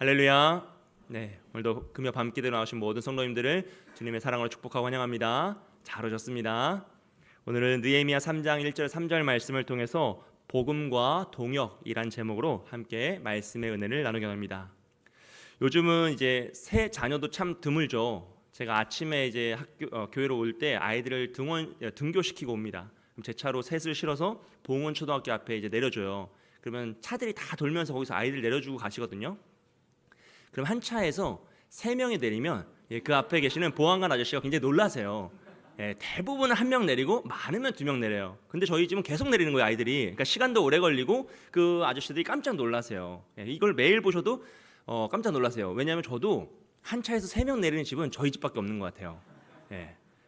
할렐루야. 네, 오늘도 금요 밤기도 나오신 모든 성도님들을 주님의 사랑으로 축복하고 환영합니다. 잘 오셨습니다. 오늘은 느헤미야 3장 1절 3절 말씀을 통해서 복음과 동역이란 제목으로 함께 말씀의 은혜를 나누게 합니다. 요즘은 이제 새 자녀도 참 드물죠. 제가 아침에 이제 교회로 올 때 아이들을 등교시키고 옵니다. 그럼 제 차로 셋을 실어서 봉원 초등학교 앞에 이제 내려줘요. 그러면 차들이 다 돌면서 거기서 아이들 내려주고 가시거든요. 그럼 한 차에서 3명이 내리면 그 앞에 계시는 보안관 아저씨가 굉장히 놀라세요. 대부분은 1명 내리고 많으면 2명 내려요. 근데 저희 집은 계속 내리는 거예요, 아이들이. 그러니까 시간도 오래 걸리고 그 아저씨들이 깜짝 놀라세요. 이걸 매일 보셔도 깜짝 놀라세요. 왜냐하면 저도 한 차에서 3명 내리는 집은 저희 집밖에 없는 것 같아요.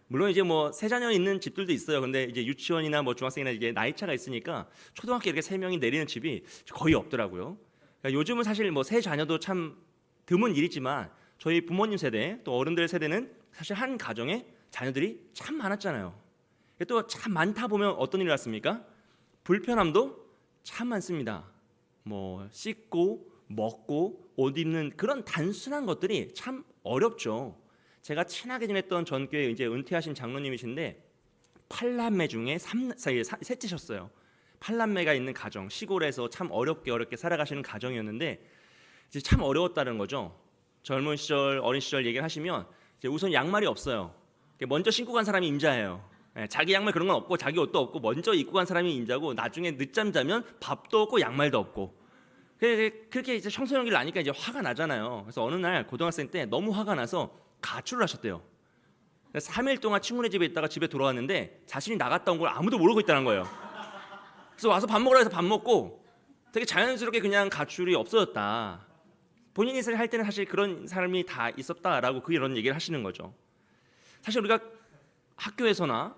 물론 이제 뭐 세 자녀 있는 집들도 있어요. 근데 이제 유치원이나 뭐 중학생이나 이게 나이 차가 있으니까 초등학교 이렇게 3명이 내리는 집이 거의 없더라고요. 그러니까 요즘은 사실 뭐 세 자녀도 참 드문 일이지만 저희 부모님 세대 또 어른들 세대는 사실 한 가정에 자녀들이 참 많았잖아요. 또 참 많다 보면 어떤 일이 났습니까? 불편함도 참 많습니다. 뭐 씻고 먹고 옷 입는 그런 단순한 것들이 참 어렵죠. 제가 친하게 지냈던 전교회 이제 은퇴하신 장로님이신데 8남매 중에 셋째셨어요. 8남매가 있는 가정, 시골에서 참 어렵게 살아가시는 가정이었는데 이제 참 어려웠다는 거죠. 젊은 시절, 어린 시절 얘기를 하시면 이제 우선 양말이 없어요. 먼저 신고 간 사람이 임자예요. 자기 양말 그런 건 없고 자기 옷도 없고 먼저 입고 간 사람이 임자고 나중에 늦잠 자면 밥도 없고 양말도 없고. 그렇게 이제 청소년기를 나니까 이제 화가 나잖아요. 그래서 어느 날 고등학생 때 너무 화가 나서 가출을 하셨대요. 3일 동안 친구네 집에 있다가 집에 돌아왔는데 자신이 나갔다 온 걸 아무도 모르고 있다는 거예요. 그래서 와서 밥 먹으라 해서 밥 먹고 되게 자연스럽게 그냥 가출이 없어졌다. 본인이 할 때는 사실 그런 사람이 다 있었다라고 이런 얘기를 하시는 거죠. 사실 우리가 학교에서나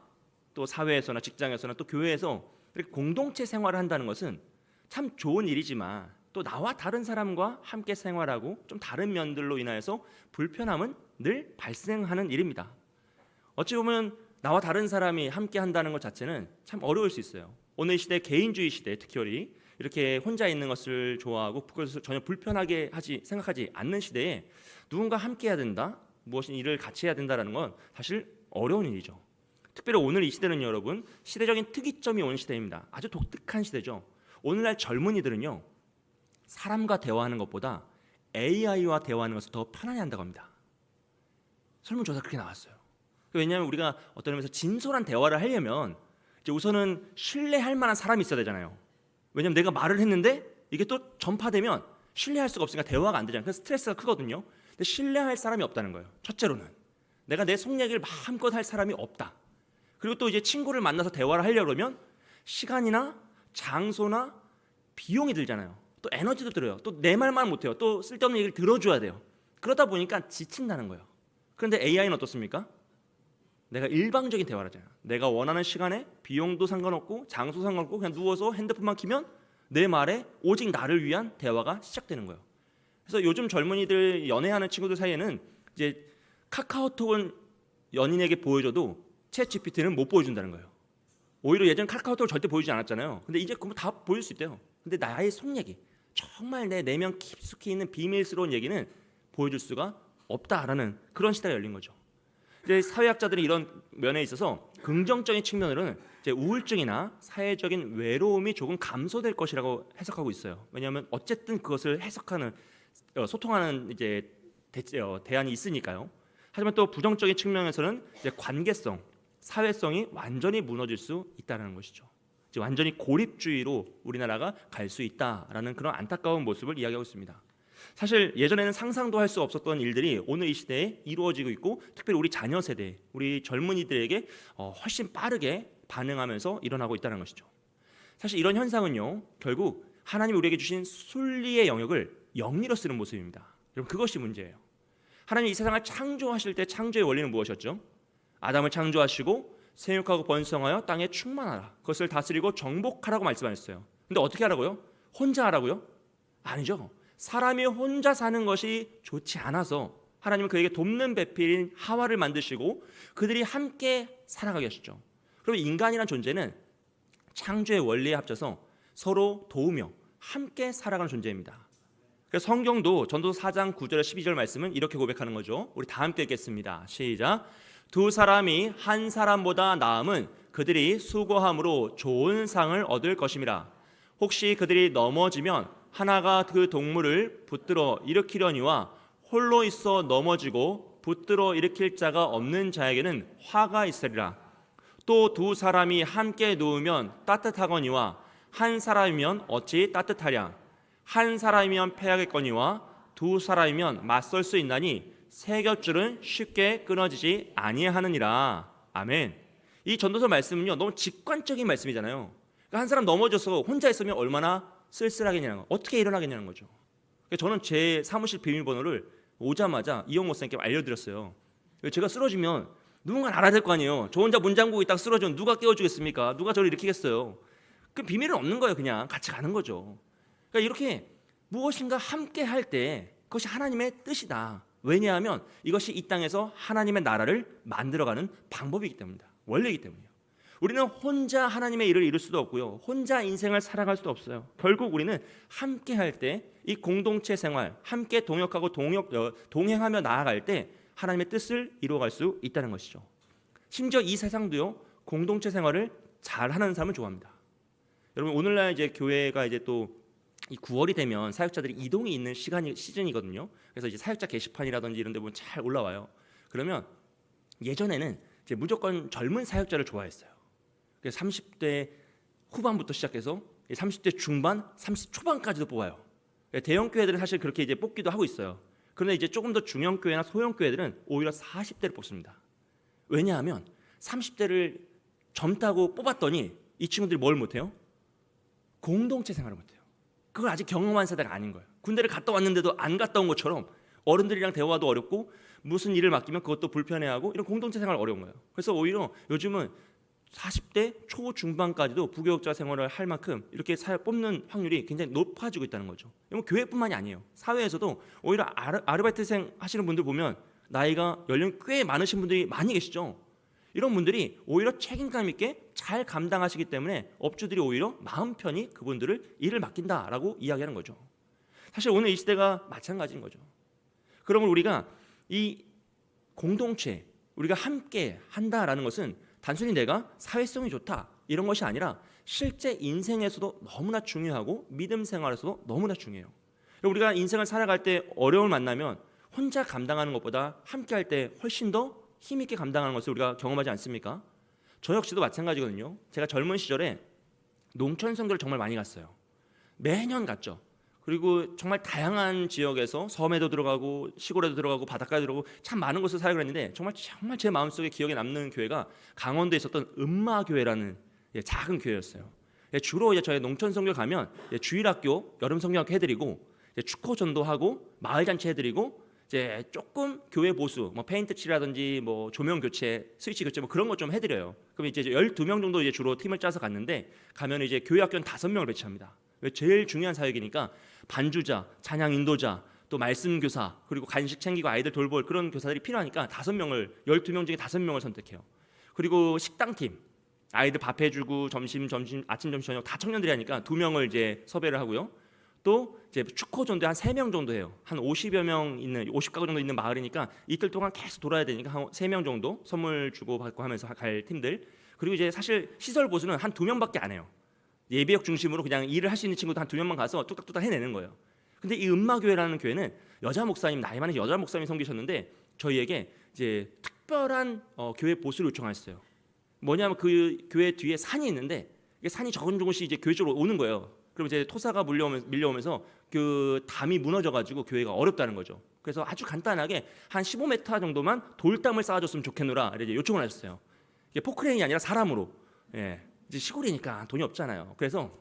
또 사회에서나 직장에서나 또 교회에서 이렇게 공동체 생활을 한다는 것은 참 좋은 일이지만 또 나와 다른 사람과 함께 생활하고 좀 다른 면들로 인하여서 불편함은 늘 발생하는 일입니다. 어찌 보면 나와 다른 사람이 함께 한다는 것 자체는 참 어려울 수 있어요. 오늘 시대 개인주의 시대 특히 이렇게 혼자 있는 것을 좋아하고 그것을 전혀 불편하게 생각하지 않는 시대에 누군가 함께 해야 된다, 무엇인 일을 같이 해야 된다는 건 사실 어려운 일이죠. 특별히 오늘 이 시대는 여러분 시대적인 특이점이 온 시대입니다. 아주 독특한 시대죠. 오늘날 젊은이들은요 사람과 대화하는 것보다 AI와 대화하는 것을 더 편안해 한다고 합니다. 설문조사 그렇게 나왔어요. 왜냐하면 우리가 어떤 의미에서 진솔한 대화를 하려면 이제 우선은 신뢰할 만한 사람이 있어야 되잖아요. 왜냐하면 내가 말을 했는데 이게 또 전파되면 신뢰할 수가 없으니까 대화가 안 되잖아요. 그래서 스트레스가 크거든요. 근데 신뢰할 사람이 없다는 거예요. 첫째로는 내가 내 속 얘기를 마음껏 할 사람이 없다. 그리고 또 이제 친구를 만나서 대화를 하려고 그러면 시간이나 장소나 비용이 들잖아요. 또 에너지도 들어요. 또 내 말만 못해요. 또 쓸데없는 얘기를 들어줘야 돼요. 그러다 보니까 지친다는 거예요. 그런데 AI는 어떻습니까? 내가 일방적인 대화를 하잖아요. 내가 원하는 시간에 비용도 상관없고 장소 상관없고 그냥 누워서 핸드폰만 켜면 내 말에 오직 나를 위한 대화가 시작되는 거예요. 그래서 요즘 젊은이들 연애하는 친구들 사이에는 이제 카카오톡은 연인에게 보여줘도 챗 GPT는 못 보여준다는 거예요. 오히려 예전 카카오톡을 절대 보여주지 않았잖아요. 근데 이제 그거 다 보여줄 수 있대요. 근데 나의 속 얘기, 정말 내 내면 깊숙이 있는 비밀스러운 얘기는 보여줄 수가 없다라는 그런 시대가 열린 거죠. 이제 사회학자들이 이런 면에 있어서 긍정적인 측면으로는 이제 우울증이나 사회적인 외로움이 조금 감소될 것이라고 해석하고 있어요. 왜냐하면 어쨌든 그것을 해석하는 소통하는 이제 대안이 있으니까요. 하지만 또 부정적인 측면에서는 이제 관계성, 사회성이 완전히 무너질 수 있다는 것이죠. 이제 완전히 고립주의로 우리나라가 갈 수 있다라는 그런 안타까운 모습을 이야기하고 있습니다. 사실 예전에는 상상도 할 수 없었던 일들이 오늘 이 시대에 이루어지고 있고 특별히 우리 자녀 세대, 우리 젊은이들에게 훨씬 빠르게 반응하면서 일어나고 있다는 것이죠. 사실 이런 현상은요 결국 하나님이 우리에게 주신 순리의 영역을 영리로 쓰는 모습입니다. 여러분 그것이 문제예요. 하나님이 이 세상을 창조하실 때 창조의 원리는 무엇이었죠? 아담을 창조하시고 생육하고 번성하여 땅에 충만하라, 그것을 다스리고 정복하라고 말씀하셨어요. 근데 어떻게 하라고요? 혼자 하라고요? 아니죠. 사람이 혼자 사는 것이 좋지 않아서 하나님은 그에게 돕는 배필인 하와를 만드시고 그들이 함께 살아가게 하셨죠. 그러면 인간이란 존재는 창조의 원리에 합쳐서 서로 도우며 함께 살아가는 존재입니다. 그래서 성경도 전도서 4장 9절 12절 말씀은 이렇게 고백하는 거죠. 우리 다 함께 읽겠습니다. 시작. 두 사람이 한 사람보다 나음은 그들이 수고함으로 좋은 상을 얻을 것임이라. 혹시 그들이 넘어지면 하나가 그 동물을 붙들어 일으키려니와 홀로 있어 넘어지고 붙들어 일으킬 자가 없는 자에게는 화가 있으리라. 또 두 사람이 함께 누우면 따뜻하거니와 한 사람이면 어찌 따뜻하랴. 한 사람이면 패하겠거니와 두 사람이면 맞설 수 있나니 세 겹줄은 쉽게 끊어지지 아니하느니라. 아멘. 이 전도서 말씀은요 너무 직관적인 말씀이잖아요. 그러니까 한 사람 넘어져서 혼자 있으면 얼마나 쓸쓸하겠냐는 거, 어떻게 일어나겠냐는 거죠. 저는 제 사무실 비밀번호를 오자마자 이영 목사님께 알려드렸어요. 제가 쓰러지면 누군가 알아야 될 거 아니에요. 저 혼자 문 잠그고 있다가 쓰러지면 누가 깨워주겠습니까? 누가 저를 일으키겠어요? 그 비밀은 없는 거예요. 그냥 같이 가는 거죠. 그러니까 이렇게 무엇인가 함께 할 때 그것이 하나님의 뜻이다. 왜냐하면 이것이 이 땅에서 하나님의 나라를 만들어가는 방법이기 때문이다. 원리이기 때문이에요. 우리는 혼자 하나님의 일을 이룰 수도 없고요. 혼자 인생을 살아갈 수도 없어요. 결국 우리는 함께 할 때 이 공동체 생활, 함께 동역하고 동행하며 나아갈 때 하나님의 뜻을 이루어갈 수 있다는 것이죠. 심지어 이 세상도요 공동체 생활을 잘하는 사람을 좋아합니다. 여러분 오늘날 이제 교회가 이제 또 이 9월이 되면 사역자들이 이동이 있는 시즌이거든요. 그래서 이제 사역자 게시판이라든지 이런 데 보면 잘 올라와요. 그러면 예전에는 이제 무조건 젊은 사역자를 좋아했어요. 그래서 30대 후반부터 시작해서 30대 중반, 30 초반까지도 뽑아요. 대형 교회들은 사실 그렇게 이제 뽑기도 하고 있어요. 그런데 이제 조금 더 중형 교회나 소형 교회들은 오히려 40대를 뽑습니다. 왜냐하면 30대를 젊다고 뽑았더니 이 친구들이 뭘 못해요? 공동체 생활을 못해요. 그걸 아직 경험한 세대가 아닌 거예요. 군대를 갔다 왔는데도 안 갔다 온 것처럼 어른들이랑 대화도 어렵고 무슨 일을 맡기면 그것도 불편해하고 이런 공동체 생활 어려운 거예요. 그래서 오히려 요즘은 40대 초중반까지도 부교육자 생활을 할 만큼 이렇게 뽑는 확률이 굉장히 높아지고 있다는 거죠. 이건 교회뿐만이 아니에요. 사회에서도 오히려 아르바이트생 하시는 분들 보면 나이가 연령 꽤 많으신 분들이 많이 계시죠. 이런 분들이 오히려 책임감 있게 잘 감당하시기 때문에 업주들이 오히려 마음 편히 그분들을 일을 맡긴다라고 이야기하는 거죠. 사실 오늘 이 시대가 마찬가지인 거죠. 그러면 우리가 이 공동체, 우리가 함께 한다라는 것은 단순히 내가 사회성이 좋다 이런 것이 아니라 실제 인생에서도 너무나 중요하고 믿음 생활에서도 너무나 중요해요. 우리가 인생을 살아갈 때 어려움을 만나면 혼자 감당하는 것보다 함께 할 때 훨씬 더 힘있게 감당하는 것을 우리가 경험하지 않습니까? 저 역시도 마찬가지거든요. 제가 젊은 시절에 농촌 선교를 정말 많이 갔어요. 매년 갔죠. 그리고 정말 다양한 지역에서 섬에도 들어가고 시골에도 들어가고 바닷가에 들어가고 참 많은 곳을 사역을 했는데 정말 제 마음속에 기억에 남는 교회가 강원도에 있었던 음마교회라는 작은 교회였어요. 주로 이제 저희 농촌 선교 가면 주일학교, 여름 성경학교 해드리고 축호 전도하고 마을 잔치 해드리고 이제 조금 교회 보수, 뭐 페인트 칠이라든지 뭐 조명 교체, 스위치 교체 뭐 그런 거 좀 해드려요. 그럼 이제 12명 정도 이제 주로 팀을 짜서 갔는데 가면 이제 교회 학교는 5명을 배치합니다. 제일 중요한 사역이니까 반주자, 찬양 인도자, 또 말씀 교사, 그리고 간식 챙기고 아이들 돌볼 그런 교사들이 필요하니까 12명 중에 5명을 선택해요. 그리고 식당팀, 아이들 밥 해주고 아침, 점심, 저녁 다 청년들이 하니까 2명을 이제 섭외를 하고요. 또 이제 축호 전도에 한 3명 정도 해요. 한 50여 명 있는 50가구 정도 있는 마을이니까 이틀 동안 계속 돌아야 되니까 한 3명 정도 선물 주고 받고 하면서 갈 팀들. 그리고 이제 사실 시설 보수는 한 2명밖에 안 해요. 예비역 중심으로 그냥 일을 할 수 있는 친구도 한 2명만 가서 뚝딱뚝딱 해내는 거예요. 근데 이 음마교회라는 교회는 여자 목사님, 나이 많은 여자 목사님이 섬기셨는데 저희에게 이제 특별한 교회 보수를 요청하셨어요. 뭐냐면 그 교회 뒤에 산이 있는데 이게 산이 조금씩 이제 교회 쪽으로 오는 거예요. 그럼 이제 토사가 밀려오면서 그 담이 무너져가지고 교회가 어렵다는 거죠. 그래서 아주 간단하게 한 15m 정도만 돌담을 쌓아줬으면 좋겠노라 이제 요청을 하셨어요. 이게 포크레인이 아니라 사람으로. 이제 시골이니까 돈이 없잖아요. 그래서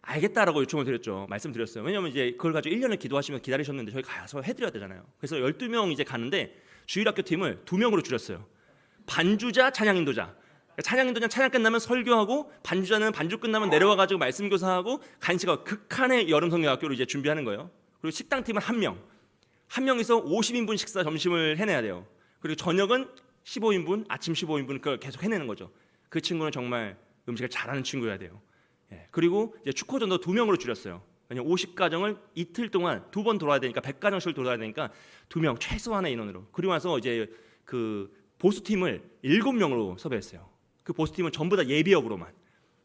알겠다라고 요청을 드렸죠. 말씀드렸어요. 왜냐하면 이제 그걸 가지고 1년을 기도하시면서 기다리셨는데 저희 가서 해드려야 되잖아요. 그래서 12명 이제 가는데 주일학교 팀을 2명으로 줄였어요. 반주자, 찬양 인도자. 찬양 인도자 찬양 끝나면 설교하고 반주자는 반주 끝나면 내려와가지고 말씀 교사하고 간식하고 극한의 여름 성경학교로 이제 준비하는 거예요. 그리고 식당 팀은 한 명이서 50인분 식사 점심을 해내야 돼요. 그리고 저녁은 15인분, 아침 15인분 그걸 계속 해내는 거죠. 그 친구는 정말 음식을 잘하는 친구여야 돼요. 그리고 이제 축호전도 2명으로 줄였어요. 왜냐면 50가정을 이틀 동안 2번 돌아야 되니까 100가정씩 돌아야 되니까 2명 최소한의 인원으로. 그리고 나서 이제 그 보수팀을 7명으로 섭외했어요. 그 보수팀은 전부 다 예비역으로만,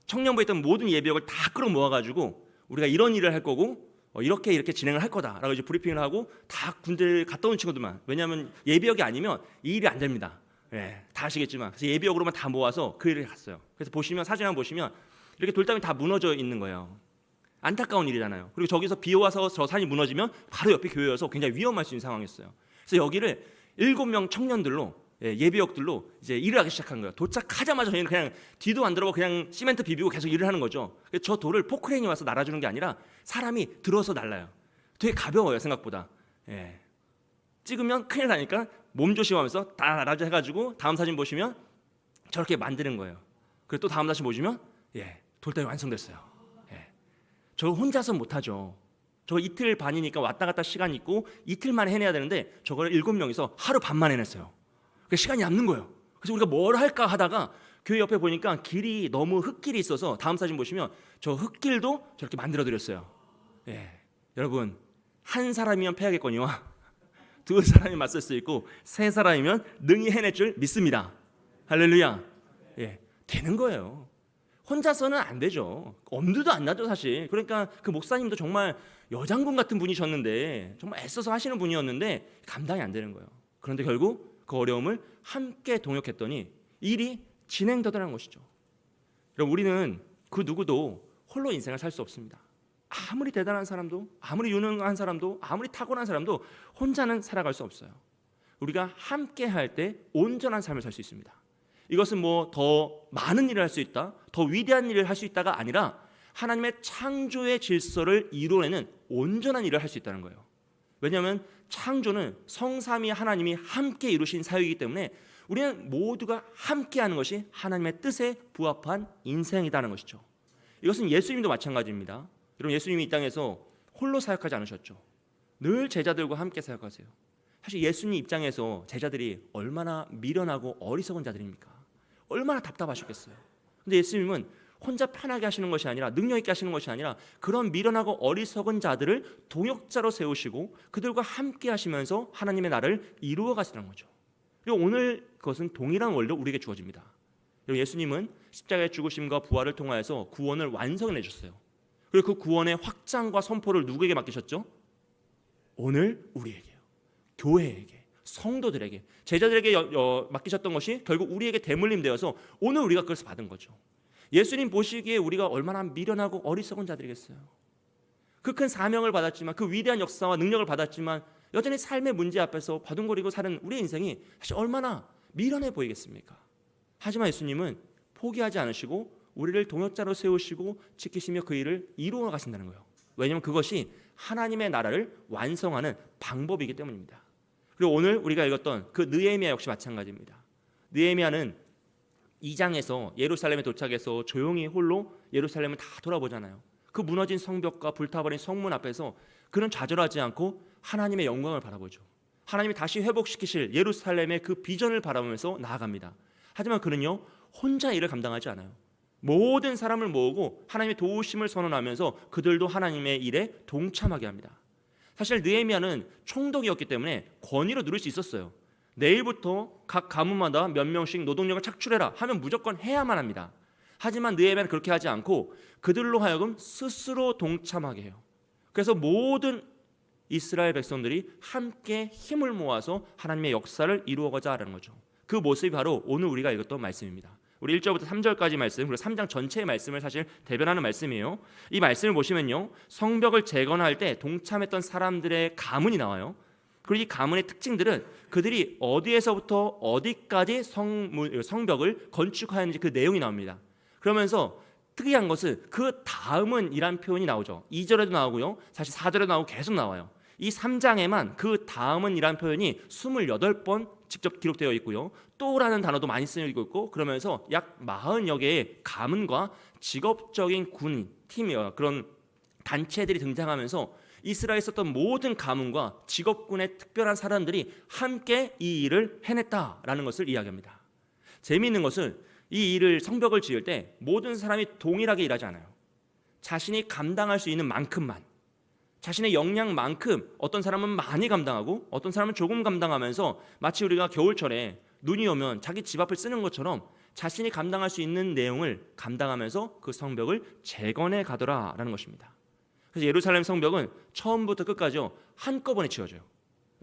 청년부에 있던 모든 예비역을 다 끌어모아가지고 우리가 이런 일을 할 거고 이렇게 진행을 할 거다라고 이제 브리핑을 하고 다 군대를 갔다 온 친구들만. 왜냐하면 예비역이 아니면 이 일이 안 됩니다. 다 아시겠지만. 그래서 예비역으로만 다 모아서 그 일을 갔어요. 그래서 보시면 사진 한번 보시면 이렇게 돌담이 다 무너져 있는 거예요. 안타까운 일이잖아요. 그리고 저기서 비 와서 저 산이 무너지면 바로 옆에 교회여서 굉장히 위험할 수 있는 상황이었어요. 그래서 여기를 7명 청년들로, 예비역들로 이제 일을 하기 시작한 거예요. 도착하자마자 저희는 그냥 뒤도 안 돌아보고 그냥 시멘트 비비고 계속 일을 하는 거죠. 그래서 저 돌을 포크레인이 와서 날아주는 게 아니라 사람이 들어서 날라요. 되게 가벼워요, 생각보다. 찍으면 큰일 나니까 몸조심하면서 다 날아줘 해가지고 다음 사진 보시면 저렇게 만드는 거예요. 그리고 또 다음 사진 보시면 돌담이 완성됐어요. 저 혼자서 못하죠. 저 이틀 반이니까 왔다 갔다 시간이 있고 이틀 만에 해내야 되는데 저걸 7명이서 하루 반만 해냈어요. 그러니까 시간이 남는 거예요. 그래서 우리가 뭘 할까 하다가 교회 옆에 보니까 길이 너무 흙길이 있어서 다음 사진 보시면 저 흙길도 저렇게 만들어 드렸어요. 여러분, 한 사람이면 패하겠거니와 2사람이 맞설 수 있고 3사람이면 능히 해낼 줄 믿습니다. 할렐루야. 되는 거예요. 혼자서는 안 되죠. 엄두도 안 나죠, 사실. 그러니까 그 목사님도 정말 여장군 같은 분이셨는데, 정말 애써서 하시는 분이었는데 감당이 안 되는 거예요. 그런데 결국 그 어려움을 함께 동역했더니 일이 진행되더라는 것이죠. 여러분, 우리는 그 누구도 홀로 인생을 살 수 없습니다. 아무리 대단한 사람도, 아무리 유능한 사람도, 아무리 타고난 사람도 혼자는 살아갈 수 없어요. 우리가 함께 할 때 온전한 삶을 살 수 있습니다. 이것은 뭐 더 많은 일을 할 수 있다, 더 위대한 일을 할 수 있다가 아니라 하나님의 창조의 질서를 이루어내는 온전한 일을 할 수 있다는 거예요. 왜냐하면 창조는 성삼위 하나님이 함께 이루신 사역이기 때문에 우리는 모두가 함께하는 것이 하나님의 뜻에 부합한 인생이라는 것이죠. 이것은 예수님도 마찬가지입니다. 여러분, 예수님이 이 땅에서 홀로 사역하지 않으셨죠. 늘 제자들과 함께 사역하세요. 사실 예수님 입장에서 제자들이 얼마나 미련하고 어리석은 자들입니까? 얼마나 답답하셨겠어요. 근데 예수님은 혼자 편하게 하시는 것이 아니라, 능력 있게 하시는 것이 아니라 그런 미련하고 어리석은 자들을 동역자로 세우시고 그들과 함께 하시면서 하나님의 나라를 이루어 가시는 거죠. 그리고 오늘 그것은 동일한 원리로 우리에게 주어집니다. 예수님은 십자가의 죽으심과 부활을 통하여서 구원을 완성해 내셨어요. 그리고 그 구원의 확장과 선포를 누구에게 맡기셨죠? 오늘 우리에게요. 교회에게, 성도들에게, 제자들에게 맡기셨던 것이 결국 우리에게 대물림 되어서 오늘 우리가 그것을 받은 거죠. 예수님 보시기에 우리가 얼마나 미련하고 어리석은 자들이겠어요. 그 큰 사명을 받았지만, 그 위대한 역사와 능력을 받았지만 여전히 삶의 문제 앞에서 바둥거리고 사는 우리의 인생이 사실 얼마나 미련해 보이겠습니까? 하지만 예수님은 포기하지 않으시고 우리를 동역자로 세우시고 지키시며 그 일을 이루어 가신다는 거예요. 왜냐하면 그것이 하나님의 나라를 완성하는 방법이기 때문입니다. 그리고 오늘 우리가 읽었던 그 느헤미야 역시 마찬가지입니다. 느헤미야는 2장에서 예루살렘에 도착해서 조용히 홀로 예루살렘을 다 돌아보잖아요. 그 무너진 성벽과 불타버린 성문 앞에서 그는 좌절하지 않고 하나님의 영광을 바라보죠. 하나님이 다시 회복시키실 예루살렘의 그 비전을 바라보면서 나아갑니다. 하지만 그는요, 혼자 일을 감당하지 않아요. 모든 사람을 모으고 하나님의 도우심을 선언하면서 그들도 하나님의 일에 동참하게 합니다. 사실 느헤미야는 총독이었기 때문에 권위로 누릴 수 있었어요. 내일부터 각 가문마다 몇 명씩 노동력을 착출해라 하면 무조건 해야만 합니다. 하지만 느헤미야는 그렇게 하지 않고 그들로 하여금 스스로 동참하게 해요. 그래서 모든 이스라엘 백성들이 함께 힘을 모아서 하나님의 역사를 이루어가자 하는 거죠. 그 모습이 바로 오늘 우리가 읽었던 말씀입니다. 우리 1절부터 3절까지 말씀, 그리고 3장 전체의 말씀을 사실 대변하는 말씀이에요. 이 말씀을 보시면요, 성벽을 재건할 때 동참했던 사람들의 가문이 나와요. 그리고 이 가문의 특징들은 그들이 어디에서부터 어디까지 성벽을 건축하였는지 그 내용이 나옵니다. 그러면서 특이한 것은 그 다음은 이란 표현이 나오죠. 2절에도 나오고요, 사실 4절에도 나오고 계속 나와요. 이 3장에만 그 다음은 이란 표현이 28번 직접 기록되어 있고요, 또라는 단어도 많이 쓰이고 있고, 그러면서 약 40여 개의 가문과 직업적인 군 팀이요, 그런 단체들이 등장하면서 이스라엘에 있었던 모든 가문과 직업군의 특별한 사람들이 함께 이 일을 해냈다라는 것을 이야기합니다. 재미있는 것은 이 일을, 성벽을 지을 때 모든 사람이 동일하게 일하지 않아요. 자신이 감당할 수 있는 만큼만, 자신의 역량만큼 어떤 사람은 많이 감당하고 어떤 사람은 조금 감당하면서 마치 우리가 겨울철에 눈이 오면 자기 집 앞을 쓰는 것처럼 자신이 감당할 수 있는 내용을 감당하면서 그 성벽을 재건해 가더라라는 것입니다. 그래서 예루살렘 성벽은 처음부터 끝까지요 한꺼번에 지어져요.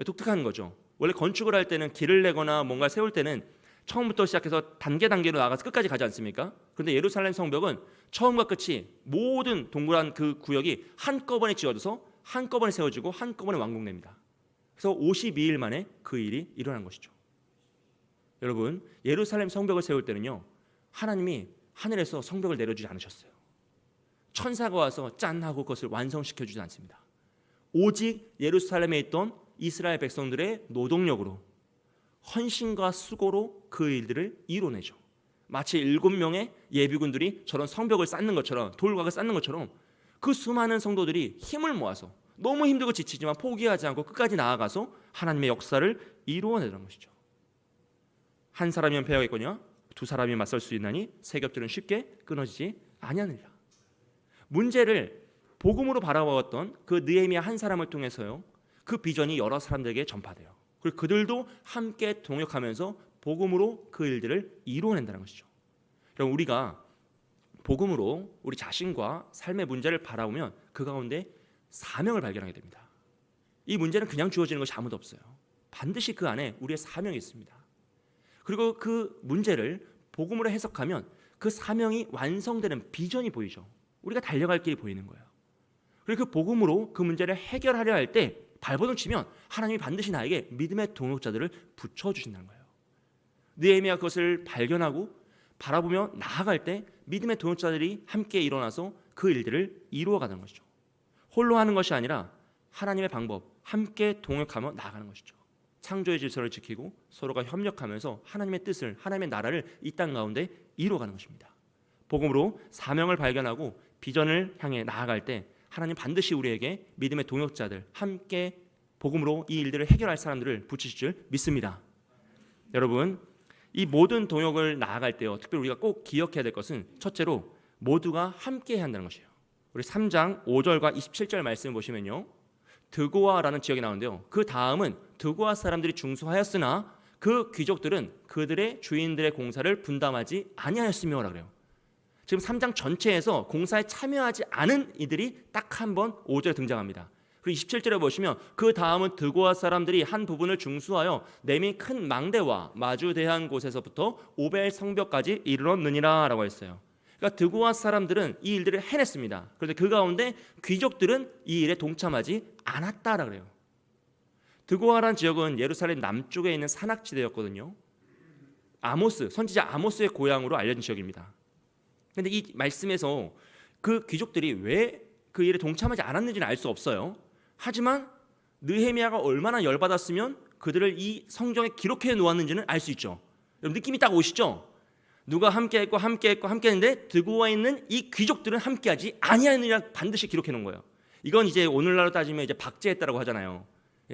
독특한 거죠. 원래 건축을 할 때는 길을 내거나 뭔가 세울 때는 처음부터 시작해서 단계로 나가서 끝까지 가지 않습니까? 그런데 예루살렘 성벽은 처음과 끝이 모든 동그란 그 구역이 한꺼번에 지어져서 한꺼번에 세워지고 한꺼번에 완공됩니다. 그래서 52일 만에 그 일이 일어난 것이죠. 여러분, 예루살렘 성벽을 세울 때는요 하나님이 하늘에서 성벽을 내려주지 않으셨어요. 천사가 와서 짠 하고 그것을 완성시켜주지 않습니다. 오직 예루살렘에 있던 이스라엘 백성들의 노동력으로, 헌신과 수고로 그 일들을 이뤄내죠. 마치 7명의 예비군들이 저런 성벽을 쌓는 것처럼, 돌각을 쌓는 것처럼 그 수많은 성도들이 힘을 모아서 너무 힘들고 지치지만 포기하지 않고 끝까지 나아가서 하나님의 역사를 이루어내는 것이죠. 한 사람이면 패하겠거니와 두 사람이 맞설 수 있나니 세 겹줄은 쉽게 끊어지지 아니하느니라. 문제를 복음으로 바라보았던 그 느헤미야 한 사람을 통해서요 그 비전이 여러 사람들에게 전파돼요. 그리고 그들도 함께 동역하면서 복음으로 그 일들을 이루어낸다는 것이죠. 그럼 우리가 복음으로 우리 자신과 삶의 문제를 바라보면 그 가운데 사명을 발견하게 됩니다. 이 문제는 그냥 주어지는 것이 아무도 없어요. 반드시 그 안에 우리의 사명이 있습니다. 그리고 그 문제를 복음으로 해석하면 그 사명이 완성되는 비전이 보이죠. 우리가 달려갈 길이 보이는 거예요. 그리고 그 복음으로 그 문제를 해결하려 할 때 발버둥 치면 하나님이 반드시 나에게 믿음의 동역자들을 붙여주신다는 거예요. 느헤미야가 그것을 발견하고 바라보며 나아갈 때 믿음의 동역자들이 함께 일어나서 그 일들을 이루어가는 것이죠. 홀로 하는 것이 아니라 하나님의 방법, 함께 동역하며 나아가는 것이죠. 창조의 질서를 지키고 서로가 협력하면서 하나님의 뜻을, 하나님의 나라를 이 땅 가운데 이루어가는 것입니다. 복음으로 사명을 발견하고 비전을 향해 나아갈 때 하나님 반드시 우리에게 믿음의 동역자들, 함께 복음으로 이 일들을 해결할 사람들을 붙이실 줄 믿습니다. 여러분, 이 모든 동역을 나아갈 때요 특별히 우리가 꼭 기억해야 될 것은 첫째로 모두가 함께 해야 한다는 것이에요. 우리 3장 5절과 27절 말씀을 보시면요 드고아라는 지역이 나오는데요 그 다음은 드고아 사람들이 중수하였으나 그 귀족들은 그들의 주인들의 공사를 분담하지 아니하였으며 라 그래요. 지금 3장 전체에서 공사에 참여하지 않은 이들이 딱 한 번 5절에 등장합니다. 그리고 27절에 보시면 그 다음은 드고아 사람들이 한 부분을 중수하여 내민 큰 망대와 마주대한 곳에서부터 오벨 성벽까지 이르렀느니라 라고 했어요. 그러니까 드고아 사람들은 이 일들을 해냈습니다. 그런데 그 가운데 귀족들은 이 일에 동참하지 않았다라 그래요. 드고아라는 지역은 예루살렘 남쪽에 있는 산악지대였거든요. 아모스, 선지자 아모스의 고향으로 알려진 지역입니다. 그런데 이 말씀에서 그 귀족들이 왜 그 일에 동참하지 않았는지는 알 수 없어요. 하지만 느헤미야가 얼마나 열받았으면 그들을 이 성경에 기록해 놓았는지는 알 수 있죠. 느낌이 딱 오시죠? 누가 함께했고 함께했는데 드고아에 있는 이 귀족들은 함께하지 아니하느냐 반드시 기록해 놓은 거예요. 이건 이제 오늘날로 따지면 이제 박제했다라고 하잖아요.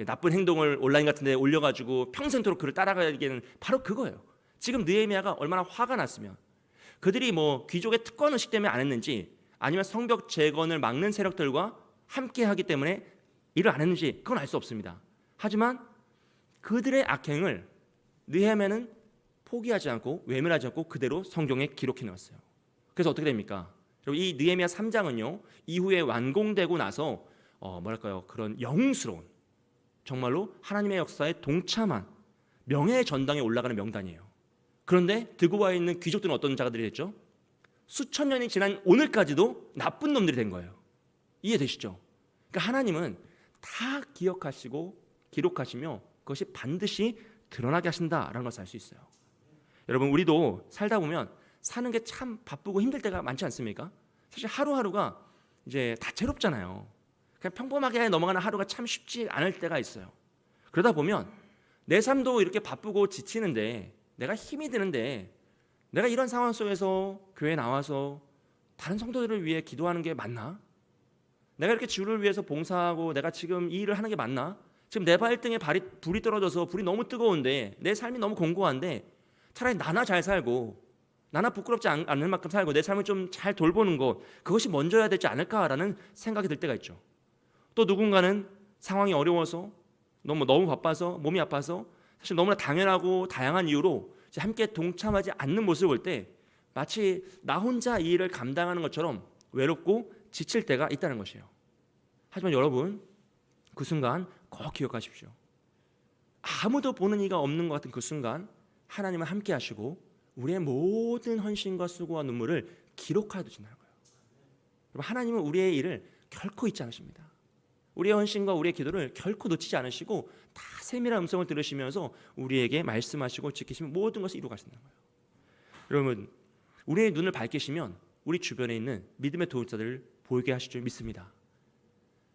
나쁜 행동을 온라인 같은 데 올려가지고 평생토록 그를 따라가기에는 바로 그거예요. 지금 느헤미야가 얼마나 화가 났으면 그들이 뭐 귀족의 특권 의식 때문에 안 했는지 아니면 성벽 재건을 막는 세력들과 함께하기 때문에 일을 안 했는지 그건 알 수 없습니다. 하지만 그들의 악행을 느헤미야는 포기하지 않고 외면하지 않고 그대로 성경에 기록해 놓았어요. 그래서 어떻게 됩니까? 이 느헤미야 3장은요 이후에 완공되고 나서 그런 영웅스러운 정말로 하나님의 역사에 동참한 명예의 전당에 올라가는 명단이에요. 그런데 드고아에 있는 귀족들은 어떤 자가들이 됐죠? 수천 년이 지난 오늘까지도 나쁜 놈들이 된 거예요. 이해되시죠? 그러니까 하나님은 다 기억하시고 기록하시며 그것이 반드시 드러나게 하신다라는 것을 알 수 있어요. 여러분 우리도 살다 보면 사는 게 참 바쁘고 힘들 때가 많지 않습니까? 사실 하루하루가 이제 다채롭잖아요. 그냥 평범하게 넘어가는 하루가 참 쉽지 않을 때가 있어요. 그러다 보면 내 삶도 이렇게 바쁘고 지치는데 내가 힘이 드는데 내가 이런 상황 속에서 교회에 나와서 다른 성도들을 위해 기도하는 게 맞나? 내가 이렇게 주를 위해서 봉사하고 내가 지금 이 일을 하는 게 맞나? 지금 내 발등에 불이 떨어져서 불이 너무 뜨거운데 내 삶이 너무 공고한데 차라리 나나 잘 살고 나나 부끄럽지 않을 만큼 살고 내 삶을 좀 잘 돌보는 것 그것이 먼저여야 되지 않을까라는 생각이 들 때가 있죠. 또 누군가는 상황이 어려워서 너무 바빠서 몸이 아파서 사실 너무나 당연하고 다양한 이유로 함께 동참하지 않는 모습을 볼 때 마치 나 혼자 이 일을 감당하는 것처럼 외롭고 지칠 때가 있다는 것이에요. 하지만 여러분, 그 순간 꼭 기억하십시오. 아무도 보는 이가 없는 것 같은 그 순간 하나님은 함께 하시고 우리의 모든 헌신과 수고와 눈물을 기록하여 두신다는 거예요. 여러분, 하나님은 우리의 일을 결코 잊지 않으십니다. 우리의 헌신과 우리의 기도를 결코 놓치지 않으시고 다 세밀한 음성을 들으시면서 우리에게 말씀하시고 지키시면 모든 것을 이루어 가신다는 거예요. 여러분, 우리의 눈을 밝히시면 우리 주변에 있는 믿음의 도울자들을 보이게 하실 줄 믿습니다.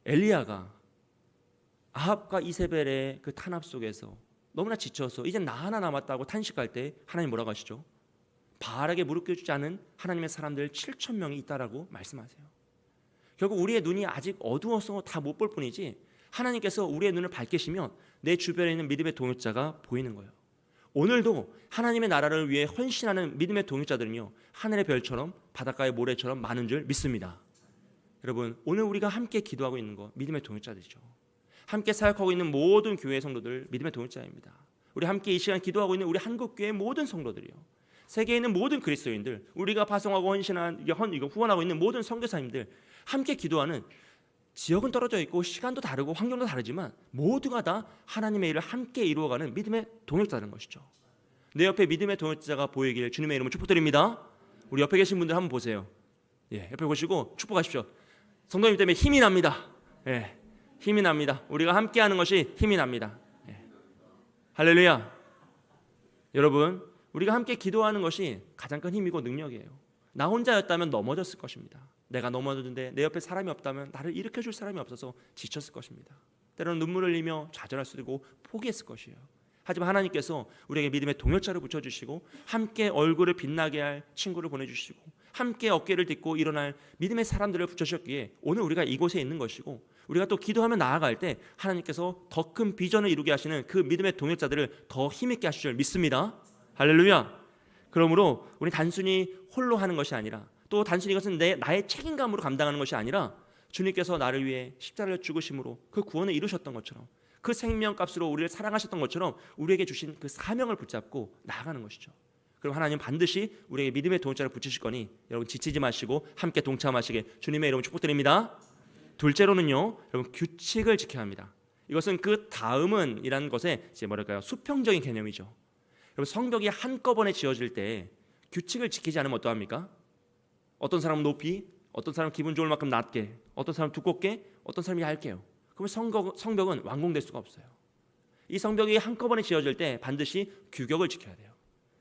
엘리야가 아합과 이세벨의 그 탄압 속에서 너무나 지쳐서 이제 나 하나 남았다고 탄식할 때 하나님 뭐라고 하시죠? 바알에게 무릎 꿇지 않은 하나님의 사람들 7,000명이 있다라고 말씀하세요. 결국 우리의 눈이 아직 어두워서 다 못 볼 뿐이지 하나님께서 우리의 눈을 밝히시면 내 주변에 있는 믿음의 동역자가 보이는 거예요. 오늘도 하나님의 나라를 위해 헌신하는 믿음의 동역자들은요, 하늘의 별처럼 바닷가의 모래처럼 많은 줄 믿습니다. 여러분, 오늘 우리가 함께 기도하고 있는 거 믿음의 동역자들이죠. 함께 사역하고 있는 모든 교회 성도들 믿음의 동역자입니다. 우리 함께 이 시간 기도하고 있는 우리 한국교회 모든 성도들이요, 세계에 있는 모든 그리스도인들, 우리가 파송하고 후원하고 있는 모든 선교사님들, 함께 기도하는, 지역은 떨어져 있고 시간도 다르고 환경도 다르지만 모두가 다 하나님의 일을 함께 이루어가는 믿음의 동역자라는 것이죠. 내 옆에 믿음의 동역자가 보이길 주님의 이름으로 축복드립니다. 우리 옆에 계신 분들 한번 보세요. 옆에 보시고 축복하십시오. 성도님 때문에 힘이 납니다. 힘이 납니다. 우리가 함께하는 것이 힘이 납니다. 할렐루야. 여러분, 우리가 함께 기도하는 것이 가장 큰 힘이고 능력이에요. 나 혼자였다면 넘어졌을 것입니다. 내가 넘어졌는데 내 옆에 사람이 없다면 나를 일으켜줄 사람이 없어서 지쳤을 것입니다. 때로는 눈물을 흘리며 좌절할 수도 있고 포기했을 것이에요. 하지만 하나님께서 우리에게 믿음의 동역자를 붙여주시고 함께 얼굴을 빛나게 할 친구를 보내주시고 함께 어깨를 딛고 일어날 믿음의 사람들을 붙여주셨기에 오늘 우리가 이곳에 있는 것이고, 우리가 또 기도하며 나아갈 때 하나님께서 더 큰 비전을 이루게 하시는 그 믿음의 동역자들을 더 힘있게 하실 줄 믿습니다. 할렐루야. 그러므로 우리 단순히 홀로 하는 것이 아니라, 또 단순히 이것은 나의 책임감으로 감당하는 것이 아니라 주님께서 나를 위해 십자가를 죽으심으로 그 구원을 이루셨던 것처럼, 그 생명값으로 우리를 사랑하셨던 것처럼 우리에게 주신 그 사명을 붙잡고 나아가는 것이죠. 그럼 하나님 반드시 우리에게 믿음의 동역자를 붙이실 거니 여러분 지치지 마시고 함께 동참하시게 주님의 이름으로 축복드립니다. 둘째로는요, 여러분 규칙을 지켜야 합니다. 이것은 그 다음은 이라는 것의 수평적인 개념이죠. 여러분, 성벽이 한꺼번에 지어질 때 규칙을 지키지 않으면 어떠합니까? 어떤 사람은 높이, 어떤 사람은 기분 좋을 만큼 낮게, 어떤 사람은 두껍게, 어떤 사람이 얇게요. 그러면 성벽은 완공될 수가 없어요. 이 성벽이 한꺼번에 지어질 때 반드시 규격을 지켜야 돼요.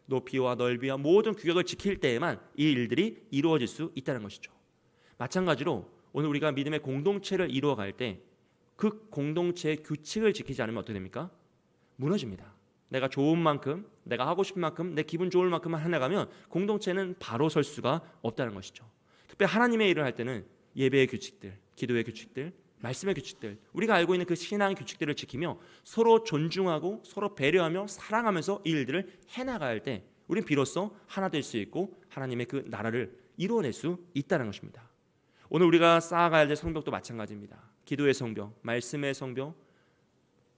높이와 넓이와 모든 규격을 지킬 때에만 이 일들이 이루어질 수 있다는 것이죠. 마찬가지로 오늘 우리가 믿음의 공동체를 이루어갈 때 그 공동체의 규칙을 지키지 않으면 어떻게 됩니까? 무너집니다. 내가 좋은 만큼, 내가 하고 싶은 만큼, 내 기분 좋을 만큼만 해나가면 공동체는 바로 설 수가 없다는 것이죠. 특별히 하나님의 일을 할 때는 예배의 규칙들, 기도의 규칙들, 말씀의 규칙들, 우리가 알고 있는 그 신앙의 규칙들을 지키며 서로 존중하고 서로 배려하며 사랑하면서 이 일들을 해나갈 때 우리는 비로소 하나 될 수 있고 하나님의 그 나라를 이루어낼 수 있다는 것입니다. 오늘 우리가 쌓아가야 될 성벽도 마찬가지입니다. 기도의 성벽, 말씀의 성벽,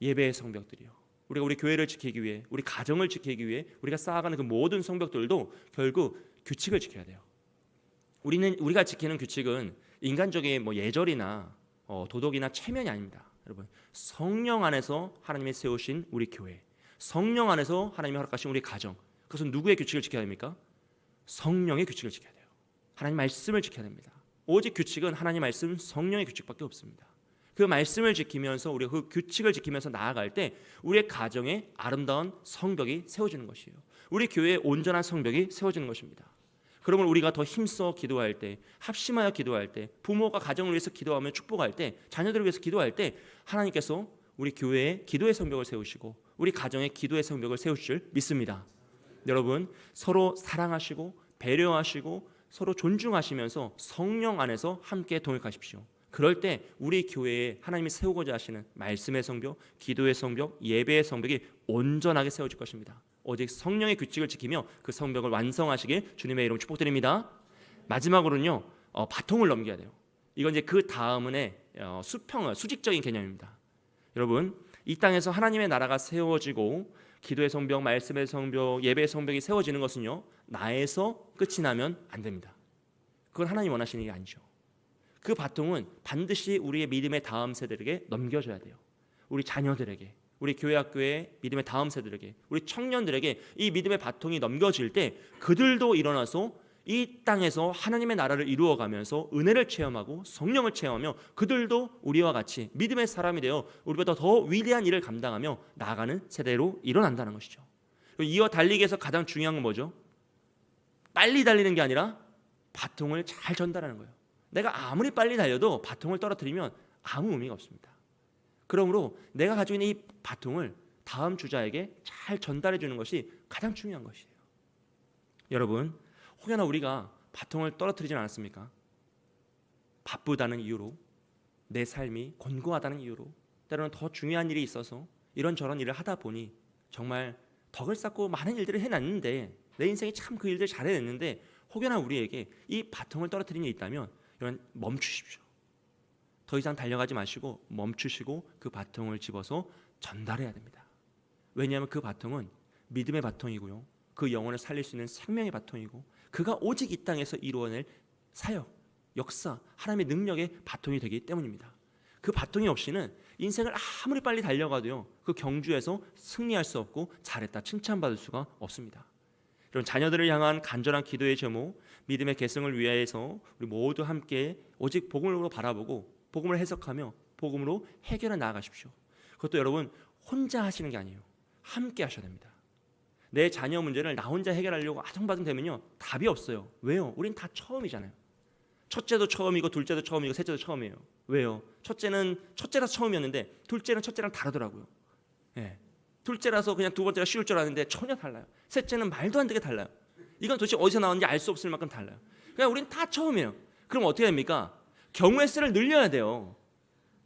예배의 성벽들이요. 우리가 우리 교회를 지키기 위해, 우리 가정을 지키기 위해 우리가 쌓아가는 그 모든 성벽들도 결국 규칙을 지켜야 돼요. 우리가 지키는 규칙은 인간적인 예절이나 도덕이나 체면이 아닙니다. 여러분, 성령 안에서 하나님이 세우신 우리 교회, 성령 안에서 하나님이 허락하신 우리 가정, 그것은 누구의 규칙을 지켜야 됩니까? 성령의 규칙을 지켜야 돼요. 하나님 말씀을 지켜야 됩니다. 오직 규칙은 하나님 말씀, 성령의 규칙밖에 없습니다. 그 말씀을 지키면서 우리가 그 규칙을 지키면서 나아갈 때 우리의 가정에 아름다운 성벽이 세워지는 것이에요. 우리 교회에 온전한 성벽이 세워지는 것입니다. 그러면 우리가 더 힘써 기도할 때, 합심하여 기도할 때, 부모가 가정을 위해서 기도하며 축복할 때, 자녀들을 위해서 기도할 때 하나님께서 우리 교회에 기도의 성벽을 세우시고 우리 가정에 기도의 성벽을 세우실 줄 믿습니다. 여러분, 서로 사랑하시고 배려하시고 서로 존중하시면서 성령 안에서 함께 동역하십시오. 그럴 때 우리 교회에 하나님이 세우고자 하시는 말씀의 성벽, 기도의 성벽, 예배의 성벽이 온전하게 세워질 것입니다. 오직 성령의 규칙을 지키며 그 성벽을 완성하시길 주님의 이름으로 축복드립니다. 마지막으로는요, 바통을 넘겨야 돼요. 이건 이제 그 다음에 수직적인 개념입니다. 여러분, 이 땅에서 하나님의 나라가 세워지고 기도의 성벽, 말씀의 성벽, 예배의 성벽이 세워지는 것은요, 나에서 끝이 나면 안 됩니다. 그건 하나님 원하시는 게 아니죠. 그 바통은 반드시 우리의 믿음의 다음 세대에게 넘겨줘야 돼요. 우리 자녀들에게, 우리 교회 학교의 믿음의 다음 세대들에게, 우리 청년들에게 이 믿음의 바통이 넘겨질 때 그들도 일어나서 이 땅에서 하나님의 나라를 이루어가면서 은혜를 체험하고 성령을 체험하며 그들도 우리와 같이 믿음의 사람이 되어 우리보다 더 위대한 일을 감당하며 나아가는 세대로 일어난다는 것이죠. 이어 달리기 위해서 가장 중요한 건 뭐죠? 빨리 달리는 게 아니라 바통을 잘 전달하는 거예요. 내가 아무리 빨리 달려도 바통을 떨어뜨리면 아무 의미가 없습니다. 그러므로 내가 가지고 있는 이 바통을 다음 주자에게 잘 전달해 주는 것이 가장 중요한 것이에요. 여러분, 혹여나 우리가 바통을 떨어뜨리진 않았습니까? 바쁘다는 이유로, 내 삶이 곤고하다는 이유로, 때로는 더 중요한 일이 있어서 이런저런 일을 하다 보니 정말 덕을 쌓고 많은 일들을 해놨는데 내 인생이 참 그 일들 잘해냈는데 혹여나 우리에게 이 바통을 떨어뜨리는 일이 있다면 이런 멈추십시오. 더 이상 달려가지 마시고 멈추시고 그 바통을 집어서 전달해야 됩니다. 왜냐하면 그 바통은 믿음의 바통이고요, 그 영혼을 살릴 수 있는 생명의 바통이고 그가 오직 이 땅에서 이루어낼 사역, 역사, 하나님의 능력의 바통이 되기 때문입니다. 그 바통이 없이는 인생을 아무리 빨리 달려가도요, 그 경주에서 승리할 수 없고 잘했다 칭찬받을 수가 없습니다. 이런 자녀들을 향한 간절한 기도의 제목, 믿음의 계승을 위해서 우리 모두 함께 오직 복음으로 바라보고 복음을 해석하며 복음으로 해결해 나아가십시오. 그것도 여러분 혼자 하시는 게 아니에요. 함께 하셔야 됩니다. 내 자녀 문제를 나 혼자 해결하려고 아둥바둥 되면요, 답이 없어요. 왜요? 우린 다 처음이잖아요. 첫째도 처음이고 둘째도 처음이고 셋째도 처음이에요. 왜요? 첫째는 첫째라서 처음이었는데 둘째는 첫째랑 다르더라고요. 예. 둘째라서 그냥 두 번째가 쉬울 줄 아는데 전혀 달라요. 셋째는 말도 안 되게 달라요. 이건 도대체 어디서 나왔는지 알 수 없을 만큼 달라요. 그러니까 우린 다 처음이에요. 그럼 어떻게 됩니까? 경우의 수를 늘려야 돼요.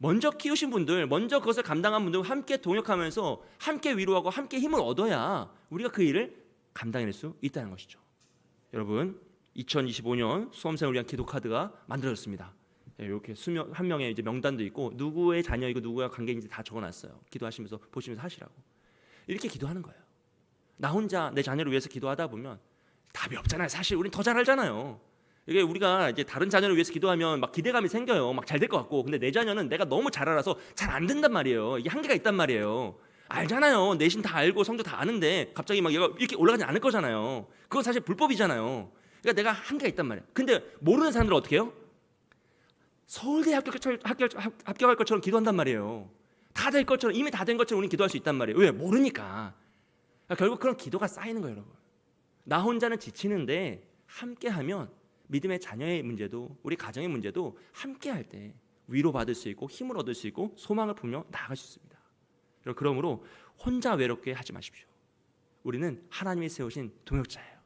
먼저 키우신 분들, 먼저 그것을 감당한 분들 함께 동역하면서 함께 위로하고 함께 힘을 얻어야 우리가 그 일을 감당해낼 수 있다는 것이죠. 여러분, 2025년 수험생을 위한 기도 카드가 만들어졌습니다. 이렇게 한 명의 이제 명단도 있고 누구의 자녀이고 누구와 관계인지 다 적어놨어요. 기도하시면서 보시면서 하시라고. 이렇게 기도하는 거예요. 나 혼자 내 자녀를 위해서 기도하다 보면 답이 없잖아요. 사실 우린 더 잘 알잖아요. 이게 우리가 이제 다른 자녀를 위해서 기도하면 막 기대감이 생겨요. 막 잘 될 것 같고. 근데 내 자녀는 내가 너무 잘 알아서 잘 안 된단 말이에요. 이게 한계가 있단 말이에요. 알잖아요. 내신 다 알고 성도 다 아는데 갑자기 막 얘가 이렇게 올라가지 않을 거잖아요. 그건 사실 불법이잖아요. 그러니까 내가 한계가 있단 말이에요. 근데 모르는 사람들은 어떻게 해요? 서울대 합격할 것처럼 기도한단 말이에요. 다 될 것처럼, 이미 다 된 것처럼 우리는 기도할 수 있단 말이에요. 왜? 모르니까. 그러니까 결국 그런 기도가 쌓이는 거예요, 여러분. 나 혼자는 지치는데 함께하면 믿음의 자녀의 문제도 우리 가정의 문제도 함께할 때 위로받을 수 있고 힘을 얻을 수 있고 소망을 품며 나아갈 수 있습니다. 그러므로 혼자 외롭게 하지 마십시오. 우리는 하나님이 세우신 동역자예요.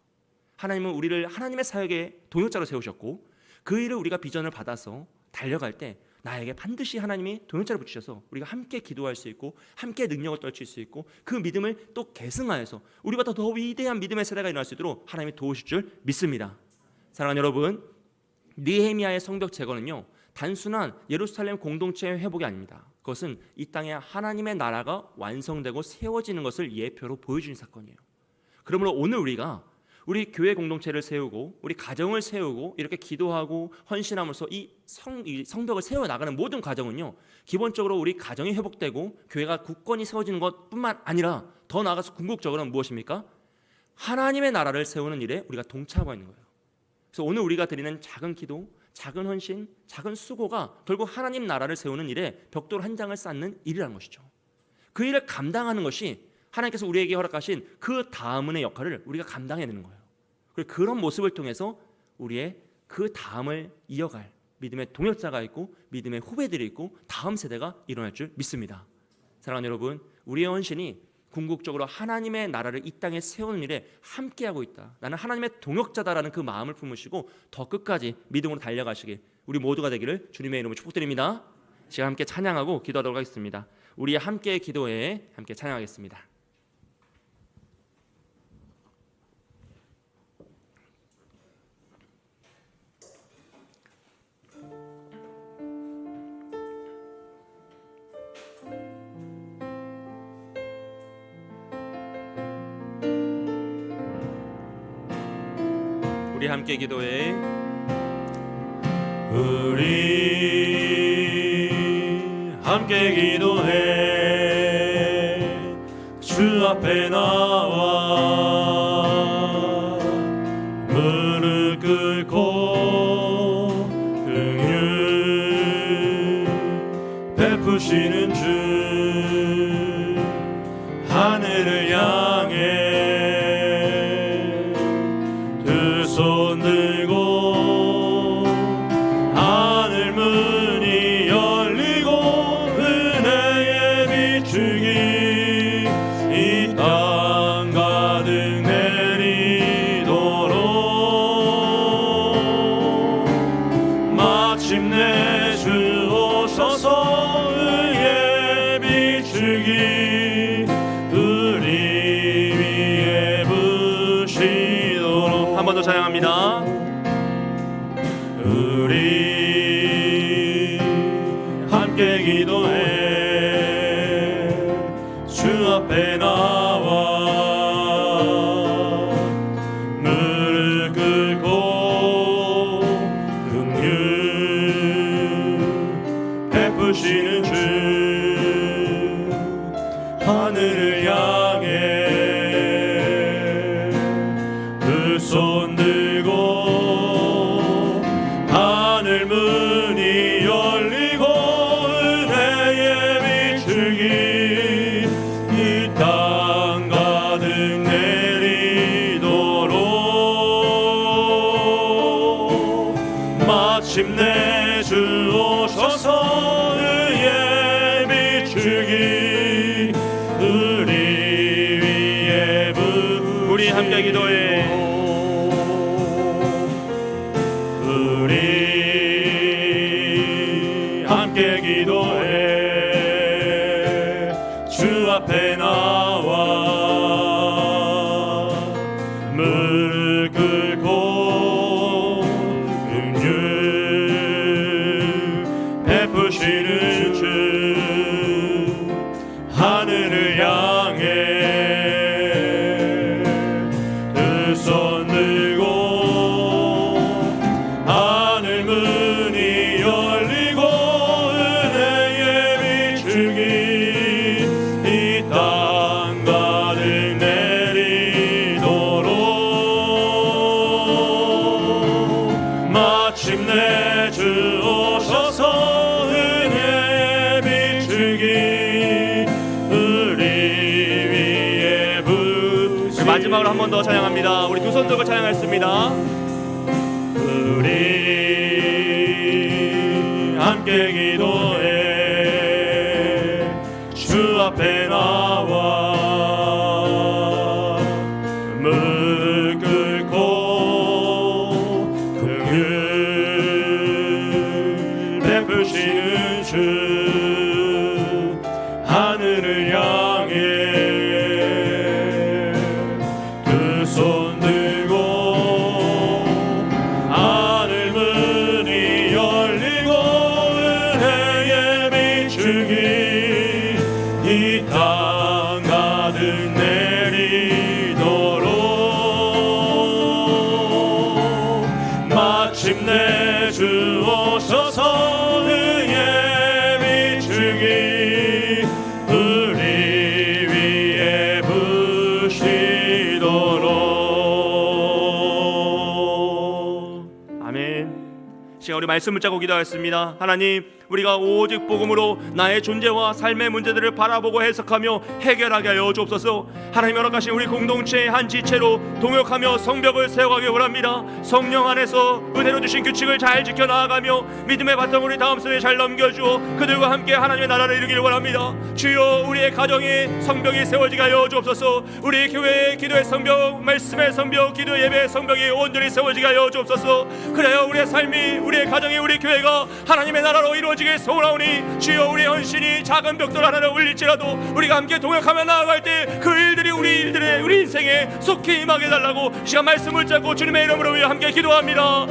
하나님은 우리를 하나님의 사역의 동역자로 세우셨고 그 일을 우리가 비전을 받아서 달려갈 때 나에게 반드시 하나님이 동역자를 붙이셔서 우리가 함께 기도할 수 있고 함께 능력을 떨칠 수 있고 그 믿음을 또 계승하여서 우리보다 더 위대한 믿음의 세대가 일어날 수 있도록 하나님이 도우실 줄 믿습니다. 사랑하는 여러분, 느헤미야의 성벽 제거는요, 단순한 예루살렘 공동체의 회복이 아닙니다. 그것은 이 땅에 하나님의 나라가 완성되고 세워지는 것을 예표로 보여주는 사건이에요. 그러므로 오늘 우리가 우리 교회 공동체를 세우고 우리 가정을 세우고 이렇게 기도하고 헌신함으로써 이 성벽을 세워나가는 모든 과정은요, 기본적으로 우리 가정이 회복되고 교회가 굳건히 세워지는 것뿐만 아니라 더 나아가서 궁극적으로는 무엇입니까? 하나님의 나라를 세우는 일에 우리가 동참하고 있는 거예요. 그래서 오늘 우리가 드리는 작은 기도, 작은 헌신, 작은 수고가 결국 하나님 나라를 세우는 일에 벽돌 한 장을 쌓는 일이라는 것이죠. 그 일을 감당하는 것이 하나님께서 우리에게 허락하신 그 다음의 역할을 우리가 감당해야 되는 거예요. 그리고 그런 모습을 통해서 우리의 그 다음을 이어갈 믿음의 동역자가 있고 믿음의 후배들이 있고 다음 세대가 일어날 줄 믿습니다. 사랑하는 여러분, 우리의 헌신이 궁극적으로 하나님의 나라를 이 땅에 세우는 일에 함께하고 있다. 나는 하나님의 동역자다라는 그 마음을 품으시고 더 끝까지 믿음으로 달려가시길 우리 모두가 되기를 주님의 이름으로 축복드립니다. 시간 함께 찬양하고 기도하도록 하겠습니다. 우리의 함께 기도에 함께 찬양하겠습니다. 우리 함께 기도해. 우리 함께 기도해. 주 앞에 나와 무릎 꿇고 긍휼 베푸시는 주 하늘을 향해 두 손 들고 하늘 문이 열리고 은혜에 비추기 이 땅 가득 내리도록 마침내 주 오셔서 의에 비추기 우리 위에 부시도록 한 번 더 찬양합니다. 우리 함께 기도해. 주 앞에 나와 무릎 꿇고 긍휼 베푸시는 주 하늘을 향해 두 손 들고 하늘 문이 열리고 은혜에 비추기 이 땅 가득 내리도록 마침내 주 오셔서 의에 비추기 우리 위에 우리 함께 기도해. 우리 함께 기도해. 주 앞에 나와 무릎 꿇고 긍휼 베푸시는 주 하늘을 향해 두 손 들고 하늘 문이 열리고 은혜에 비추기 이 땅 가득 내리도록 마침내 주 오셔서 은혜에 비추기 우리 위에 부시도록 마지막으로 한 번 더 찬양합니다. 우리 두 손 들고 찬양했습니다. 우리 함께 기도해. 주 앞에 나와 무릎 꿇고 긍휼 베푸시는 주 하늘을 향해 두 손 들고 하늘 문이 열리고 은혜에 비추기 이 땅 가득 내리도록 마침내 주 오셔서 의에 비추기 우리 위에 부시도록. 아멘. 시간 우리 말씀 붙잡고 기도하겠습니다. 하나님, 우리가 오직 복음으로 나의 존재와 삶의 문제들을 바라보고 해석하며 해결하게 하여 주옵소서. 하나님 허락하신 우리 공동체의 한 지체로 동역하며 성벽을 세워가기 원합니다. 성령 안에서 은혜로 주신 규칙을 잘 지켜나가며 믿음의 바탕 우리 다음 세대에 잘 넘겨주어 그들과 함께 하나님의 나라를 이루기를 원합니다. 주여, 우리의 가정에 성벽이 세워지게 하여 주옵소서. 우리 교회의 기도의 성벽, 말씀의 성벽, 기도 예배의 성벽이 온전히 세워지게 하여 주옵소서. 그래야 우리의 삶이, 우리의 가정이, 우리 교회가 하나님의 나라로 이루어지길 소원하오니 주여, 우리의 헌신이 작은 벽돌 하나를 올릴지라도 우리가 함께 동역하며 나아갈 때 그 일들이 우리 인생에 속히 임하게 해달라고 시간 말씀을 잡고 주님의 이름으로 위해 함께 기도합니다.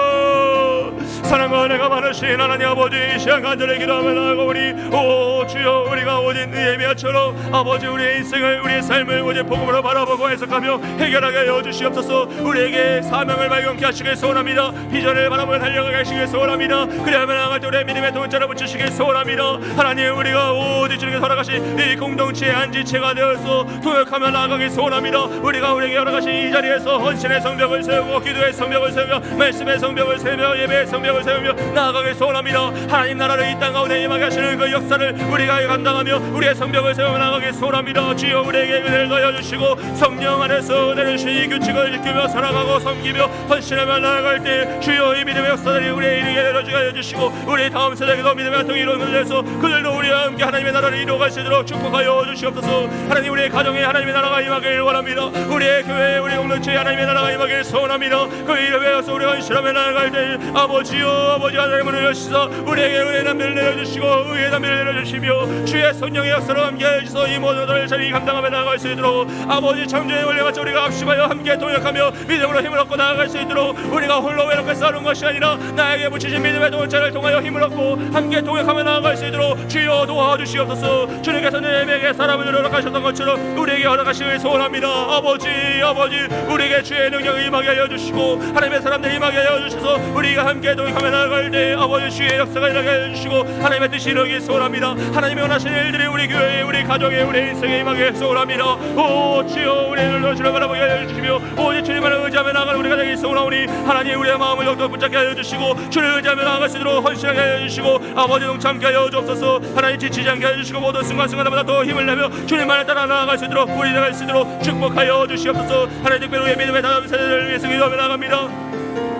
주여, 사랑과 은혜가 많으신 하나님 아버지, 이 시간 간절히 기도하며 나아가오니 오 주여, 우리가 오직 느헤미야처럼 아버지 우리의 인생을 우리의 삶을 오직 복음으로 바라보고 해석하며 해결하게 하여 주시옵소서. 우리에게 사명을 발견케 하시길 소원합니다. 비전을 바라보며 달려가게 하시길 소원합니다. 그래야만 나아갈 때 우리의 믿음의 동자를 붙이시길 소원합니다. 하나님 우리가 오직 주님께 살아가신 이 공동체의 한 지체가 되어서 통역하며 나아가길 소원합니다. 우리가 우리에게 열어가신 이 자리에서 헌신의 성벽을 세우고 기도의 성벽을 세우며 말씀의 성벽을 세우며 예배의 성벽을 세우며 나아가길 소원합니다. 하나님 나라를 이 땅 가운데 임하게 하시는 그 역사를 우리가 감당하며 우리의 성벽을 세우며 나아가길 소원합니다. 주여 우리에게 은혜를 더해주시고 성령 안에서 내려주신 이 규칙을 지키며 살아가고 섬기며 헌신하며 나아갈 때 주여 이 믿음의 역사들이 우리의 이르게 내려주게 해주시고 우리 다음 세대에게도 믿음의 한통이 이루어져서 그들도 우리와 함께 하나님의 나라를 이루어갈 수 있도록 축복하여 주시옵소서. 하나님 우리의 가정에 하나님의 나라가 임하길 원합니다. 우리의 교회에 우리 공동체에 하나님의 나라가 임하길 소원합니다. 그 이름에 여서 우리가 헌신하며 나아갈 때 아버지여 아버지 하나님을 여시사 우리에게 은혜의 담비를 내려주시고 의의 담비를 내려주시며 주의 성령의 역사로 함께 하셔서 이 모든 것을 자리 감당하며 나아갈 수 있도록 아버지 창조의 원리와 같이 우리가 합심하여 함께 동역하며 믿음으로 힘을 얻고 나아갈 수 있도록 우리가 홀로 외롭게 싸우는 것이 아니라 나에게 붙이신 믿음의 동체를 통하여 힘을 얻고 함께 동역하며 나아갈 수 있도록 주여 도와주시옵소서. 주님께서 내게 사람을 허락하셨던 것처럼 우리에게 허락하시길 소원합니다. 아버지 우리에게 주의 능력을 임하게 하여 주시고 하나님의 사람들이 임하게 하여 주셔서 우리가 함께 동역하며 나아갈 때 아버지 주의 역사가 일어나게 하여 주시고 하나님의 뜻이 이루어지길 소원합니다. 하나님이 원하시는 일들이 우리 교회에 우리 가정에 우리 인생에 임하게 소원합니다. 오 주여 우리의 눈을 주를 바라보게 하여 주시며 오직 주님만을 의지하며 나아가는 우리가 되기 소원하오니 하나님 우리의 마음을 더욱더 붙잡게 하여 주시고 주를 의지하며 나아갈 수 있도록 헌신하게 하여 주시고 아버지 동참케 하여 주옵소서. 하나님 지치지 않게 하여 주시고 모든 순간순간마다 더 힘을 내며 주님만을 따라 나아갈 수 있도록 우리 나갈 수 있도록 축복하여 주시옵소서. 하나님 특별히 우리의 믿음의 다음 세대들을 위해서 기도하며 나갑니다.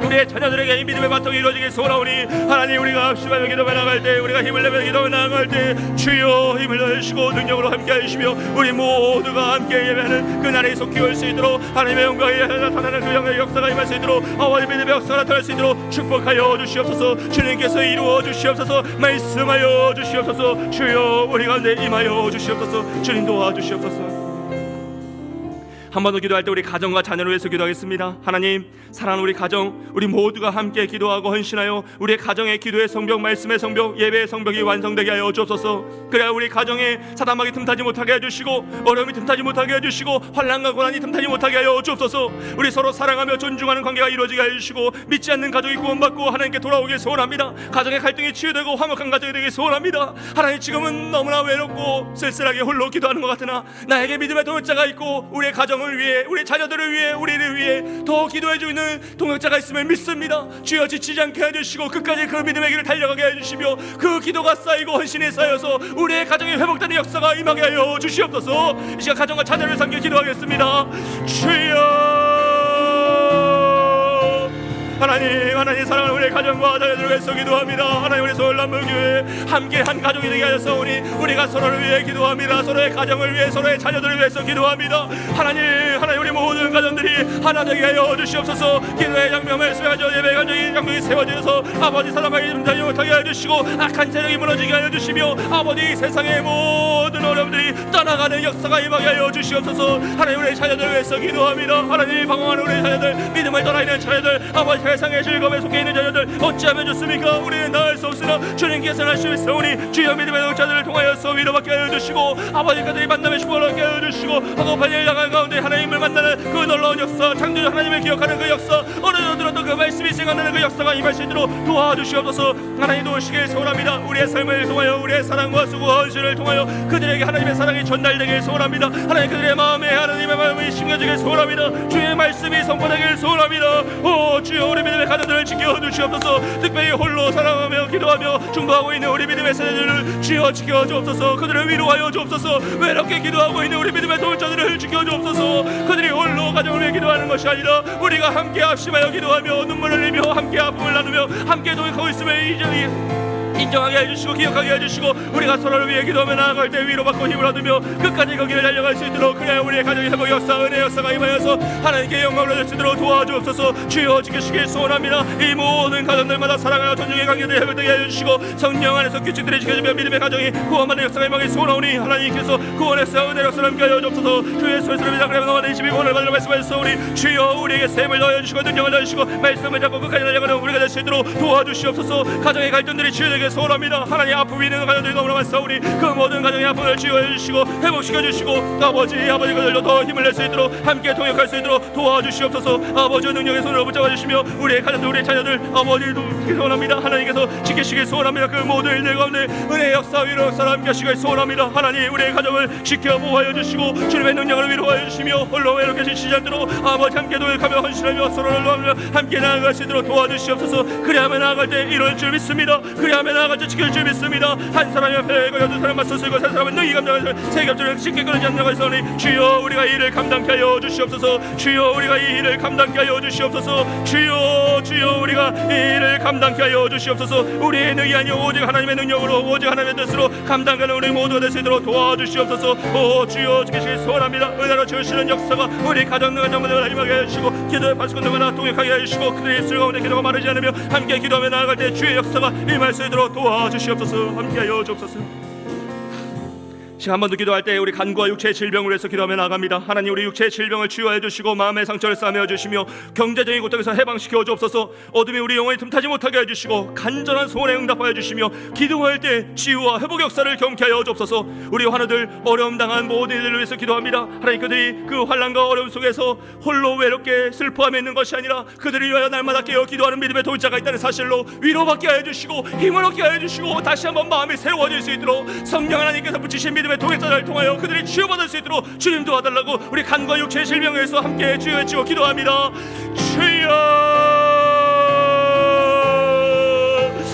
우리의 자녀들에게 이 믿음의 바통이 이루어지길 소원하오니 하나님 우리가 합심하여 기도하며 나갈 때 우리가 힘을 내며 기도하며 나갈 때 주여 힘을 내주시고 능력으로 함께 하시며 우리 모두가 함께 예배하는 그날에 속히 올 수 있도록 하나님의 영광이 나타나는 그 영의 역사가 임할 수 있도록 아버지 믿음의 역사가 나타날 수 있도록 축복하여 주시옵소서. 주님께서 이루어 주시옵소서. 말씀하여 주시옵소서. 주여 우리 가운데 임하여 주시옵소서. 주님 도와주시옵소서. 한 번 더 기도할 때 우리 가정과 자녀를 위해서 기도하겠습니다. 하나님 사랑하는 우리 가정 우리 모두가 함께 기도하고 헌신하여 우리의 가정의 기도의 성벽 말씀의 성벽 예배의 성벽이 완성되게 하여 주옵소서. 그래야 우리 가정에 사단막이 틈타지 못하게 해주시고 어려움이 틈타지 못하게 해주시고 환난과 고난이 틈타지 못하게 하여 주옵소서. 우리 서로 사랑하며 존중하는 관계가 이루어지게 해주시고 믿지 않는 가족이 구원받고 하나님께 돌아오길 소원합니다. 가정의 갈등이 치유되고 화목한 가정이 되길 소원합니다. 하나님 지금은 너무나 외롭고 쓸쓸하게 홀로 기도하는 것 같으나 나에게 믿음의 동역자가 있고 우리의 가정을 위해 우리 자녀들을 위해 우리를 위해 더 기도해주는 동역자가 있음을 믿습니다. 주여 지치지 않게 해주시고 끝까지 그 믿음의 길을 달려가게 해주시며 그 기도가 쌓이고 헌신이 쌓여서 우리의 가정이 회복되는 역사가 임하게 하여 주시옵소서. 이 시간 가정과 자녀를 섬겨 기도하겠습니다. 주여 하나님 사랑하는 우리의 가정과 자녀들을 위해서 기도합니다. 하나님 우리 서울남부교회 함께 한 가족이 되게 하셨사오니 우리가 서로를 위해 기도합니다. 서로의 가정을 위해 서로의 자녀들을 위해서 기도합니다. 하나님 우리 모든 가정들이 하나 되게 하여 주시옵소서. 기도의 장벽 말씀의 가정 예배의 가정이 장벽이 세워져서 아버지 사랑하기 힘들지 못하게 해주시고 악한 세력이 무너지게 하여 주시며 아버지 세상의 모든 어려움들이 떠나가는 역사가 임하게 하여 주시옵소서. 하나님 우리 자녀들을 위해서 기도합니다. 하나님 방황하는 우리 자녀들 믿음을 떠나 있는 자녀들 아버지 세상의 즐거움에 속해 있는 자녀들 어찌하면 좋습니까? 우리는 나을 수 없으나 주님께서는 할 수 있사오니 주여 믿음의 동자들을 통하여서 위로받게 하여 주시고 아버지 그들이 만남의 축복을 얻게 하여 주시고 허겁한 일 나간 가운데 하나님을 만나는 그 놀라운 역사 창조주 하나님을 기억하는 그 역사 어느덧 들었던 그 말씀이 생각나는 그 역사가 임할 수 있도록 도와주시옵소서. 하나님 도우시길 소원합니다. 우리의 삶을 통하여 우리의 사랑과 수고와 헌신을 통하여 그들에게 하나님의 사랑이 전달되길 소원합니다. 하나님 그들의 마음에 하나님의 마음이 심겨지길 소원합니다. 주의 말씀이 선포되길 소원합니다. 오 주여 우리 믿음의 가정들을 지켜주시옵소서. 특별히 홀로 사랑하며 기도하며 중보하고 있는 우리 믿음의 세대들을 주여 지켜주옵소서. 그들을 위로하여 주옵소서. 외롭게 기도하고 있는 우리 믿음의 동자들을 지켜주옵소서. 그들이 홀로 가정을 위해 기도하는 것이 아니라 우리가 함께 합심하여 기도하며 눈물을 흘리며 함께 아픔을 나누며 함께 동역하고 있음을 인정하게 해주시고 기억하게 해주시고 우리가 서로를 위해 기도하며 나아갈 때 위로받고 힘을 얻으며 끝까지 그 길을 달려갈 수 있도록 그래야 우리의 가정의 회복 역사 은혜 역사가 임하여서 하나님께 영광을 얻을 수 있도록 도와주옵소서. 주여 지키시길 소원합니다. 이 모든 가정들마다 사랑하여 존중의 관계를 회복되게 해주시고 성령 안에서 규칙들이 지켜지며 믿음의 가정이 구원받는 역사가 임하길 소원하오니 하나님께서 구원에서 은혜 역사를 함께 하여 주옵소서. 주의 소리스럽니다. 그러면 너와 내 집이 구원을 받으러 말씀하셨어. 우리 주여 우리에게 셈을 더하여 주시고 능력을 더하여 주시고 말씀을 잡고 끝까지 달려가는 우리가 될 수 있도록 도와주시옵소서. 가정의 갈등들이 치유되게 주시길 소원합니다. 하나님 아픔이 있는 가정들이 너무나 많사오니 그 모든 가정의 아픔을 치유해 주시고 회복시켜 주시고 아버지 그들로 더 힘을 낼 수 있도록 함께 동역할 수 있도록 도와주시옵소서. 아버지의 능력의 손으로 붙잡아 주시며 우리의 가정들 우리의 자녀들 아버지도 소원합니다. 하나님께서 지키시길 소원합니다. 그 모든 일들 가운데 은혜의 역사 위로 역사를 함께 하시길 소원합니다. 하나님 우리의 가정을 지켜 보호하여 주시고 주님의 능력을 위로하여 주시며 홀로 외롭게 지치지 않도록 아버지 함께 동역하며 헌신하며 서로를 도와주며 함께 나아갈 수 있도록 도와주시옵소서. 그리하며 나아갈 때 이룰 줄 믿습니다. 그리하며 나아갈 때 지킬 줄 믿습니다. 한 사람이 앞에 있고 여두 사람 맞서 서고 세 사람은 능히 감당하여 세 겹줄을 쉽게 끊어지 않는 것이오니 주여 우리가 이 일을 감당케 하여 주시옵소서. 주여 우리가 이 일을 감당케 하여 주시옵소서. 주여 우리가 이 일을 감당케 하여 주시옵소서. 우리의 능이 아니오 오직 하나님의 능력으로 오직 하나님의 뜻으로 감당하는 우리 모두가 될 수 있도록 도와주시옵소서. 오 주여 지키시길 소원합니다. 은혜로 주시는 역사가 우리 가정 가정들을 힘하게 해주시고 기도의 파수꾼들마다 동역하게 해주시고 그들의 입술 가운데 기도가 마르지 않으며 함께 기도하며 나아갈 때 주의 역사가 임할 수 있도록 도와주시옵소서. 함께하여 주옵소서. 한 번 더 기도할 때 우리 간과 육체의 질병을 위해서 기도하며 나아갑니다. 하나님 우리 육체의 질병을 치유해 주시고 마음의 상처를 싸매어 주시며 경제적인 고통에서 해방시켜 주옵소서. 어둠이 우리 영혼이 틈타지 못하게 해주시고 간절한 소원에 응답하여 주시며 기도할 때 치유와 회복 역사를 경험케 하여 주옵소서. 우리 환우들 어려움 당한 모든 이들을 위해서 기도합니다. 하나님 그들이 그 환난과 어려움 속에서 홀로 외롭게 슬퍼하며 있는 것이 아니라 그들을 위하여 날마다 깨어 기도하는 믿음의 도자가 있다는 사실로 위로받게 하여 주시고 힘을 얻게 하여 주시고 다시 한번 마음이 새로워질 수 있도록 성령 하나님께서 붙이신 믿음의 동역자를 통하여 그들이 치유받을 수 있도록 주님 도와달라고 우리 간과 육체의 질병에서 함께 치유해주고 기도합니다.